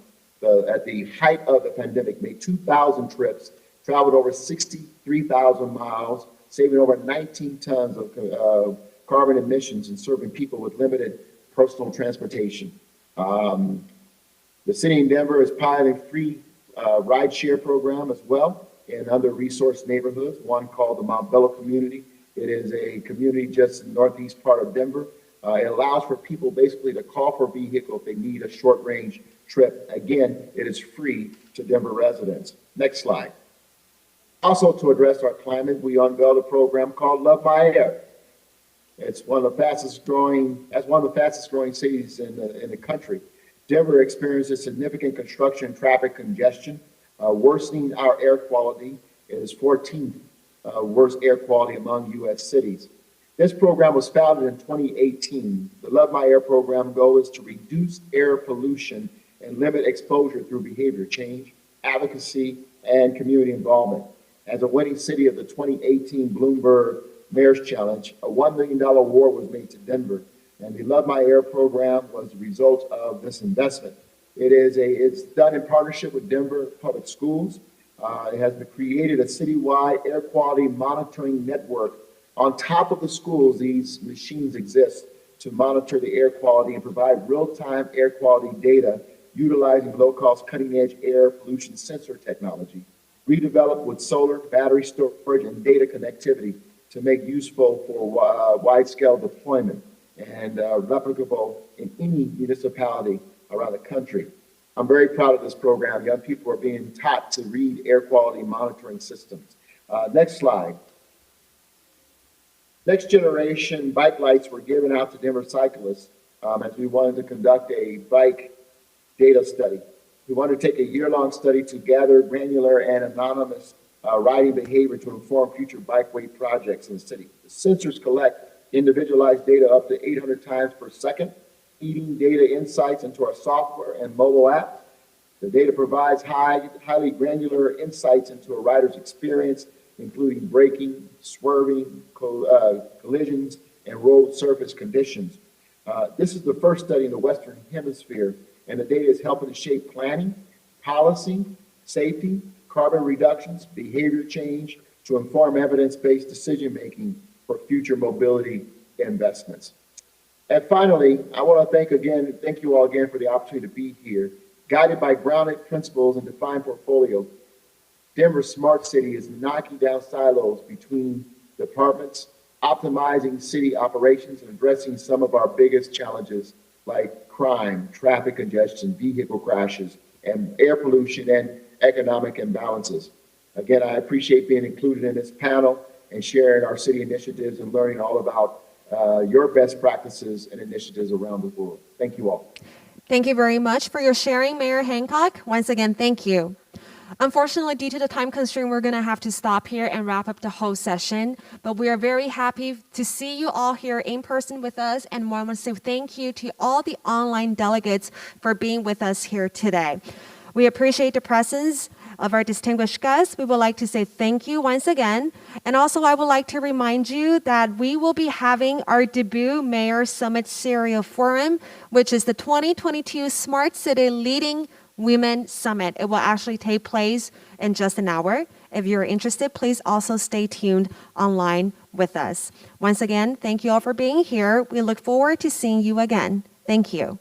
Speaker 15: at the height of the pandemic, made 2,000 trips, traveled over 63,000 miles, saving over 19 tons of carbon emissions and serving people with limited personal transportation. The city in Denver is piloting free rideshare program as well in under-resourced neighborhoods, one called the Montbello community. It is a community just in the northeast part of Denver. It allows for people basically to call for a vehicle if they need a short-range trip. Again, it is free to Denver residents. Next slide. Also, to address our climate, we unveiled a program called Love My Air. It's one of the fastest growing cities in the country. Denver experiences significant construction and traffic congestion, worsening our air quality. It is 14th worst air quality among U.S. cities. This program was founded in 2018. The Love My Air program goal is to reduce air pollution and limit exposure through behavior change, advocacy, and community involvement. As a winning city of the 2018 Bloomberg Mayor's Challenge, a $1 million award was made to Denver, and the Love My Air program was the result of this investment. It's done in partnership with Denver Public Schools. It has created a citywide air quality monitoring network. On top of the schools, these machines exist to monitor the air quality and provide real-time air quality data utilizing low-cost cutting-edge air pollution sensor technology, redeveloped with solar, battery storage, and data connectivity to make useful for wide-scale deployment and replicable in any municipality around the country. I'm very proud of this program. Young people are being taught to read air quality monitoring systems. Next slide. Next generation bike lights were given out to Denver cyclists as we wanted to conduct a bike data study. We wanted to take a year-long study to gather granular and anonymous riding behavior to inform future bikeway projects in the city. The sensors collect individualized data up to 800 times per second, feeding data insights into our software and mobile app. The data provides highly granular insights into a rider's experience, including braking, swerving, collisions, and road surface conditions. This is the first study in the Western Hemisphere, and the data is helping to shape planning, policy, safety, carbon reductions, behavior change to inform evidence-based decision-making for future mobility investments. And finally, I want to thank you all again for the opportunity to be here. Guided by grounded principles and defined portfolio, Denver's smart city is knocking down silos between departments, optimizing city operations, and addressing some of our biggest challenges like crime, traffic congestion, vehicle crashes, and air pollution and economic imbalances. Again, I appreciate being included in this panel and sharing our city initiatives and learning all about your best practices and initiatives around the world. Thank you all.
Speaker 1: Thank you very much for your sharing, Mayor Hancock. Once again, thank you. Unfortunately, due to the time constraint, we're going to have to stop here and wrap up the whole session. But we are very happy to see you all here in person with us, and want to say thank you to all the online delegates for being with us here today. We appreciate the presence of our distinguished guests. We would like to say thank you once again. And also, I would like to remind you that we will be having our debut Mayor Summit Serial Forum, which is the 2022 Smart City Leading Women Summit. It will actually take place in just an hour. If you're interested, please also stay tuned online with us. Once again, thank you all for being here. We look forward to seeing you again. Thank you.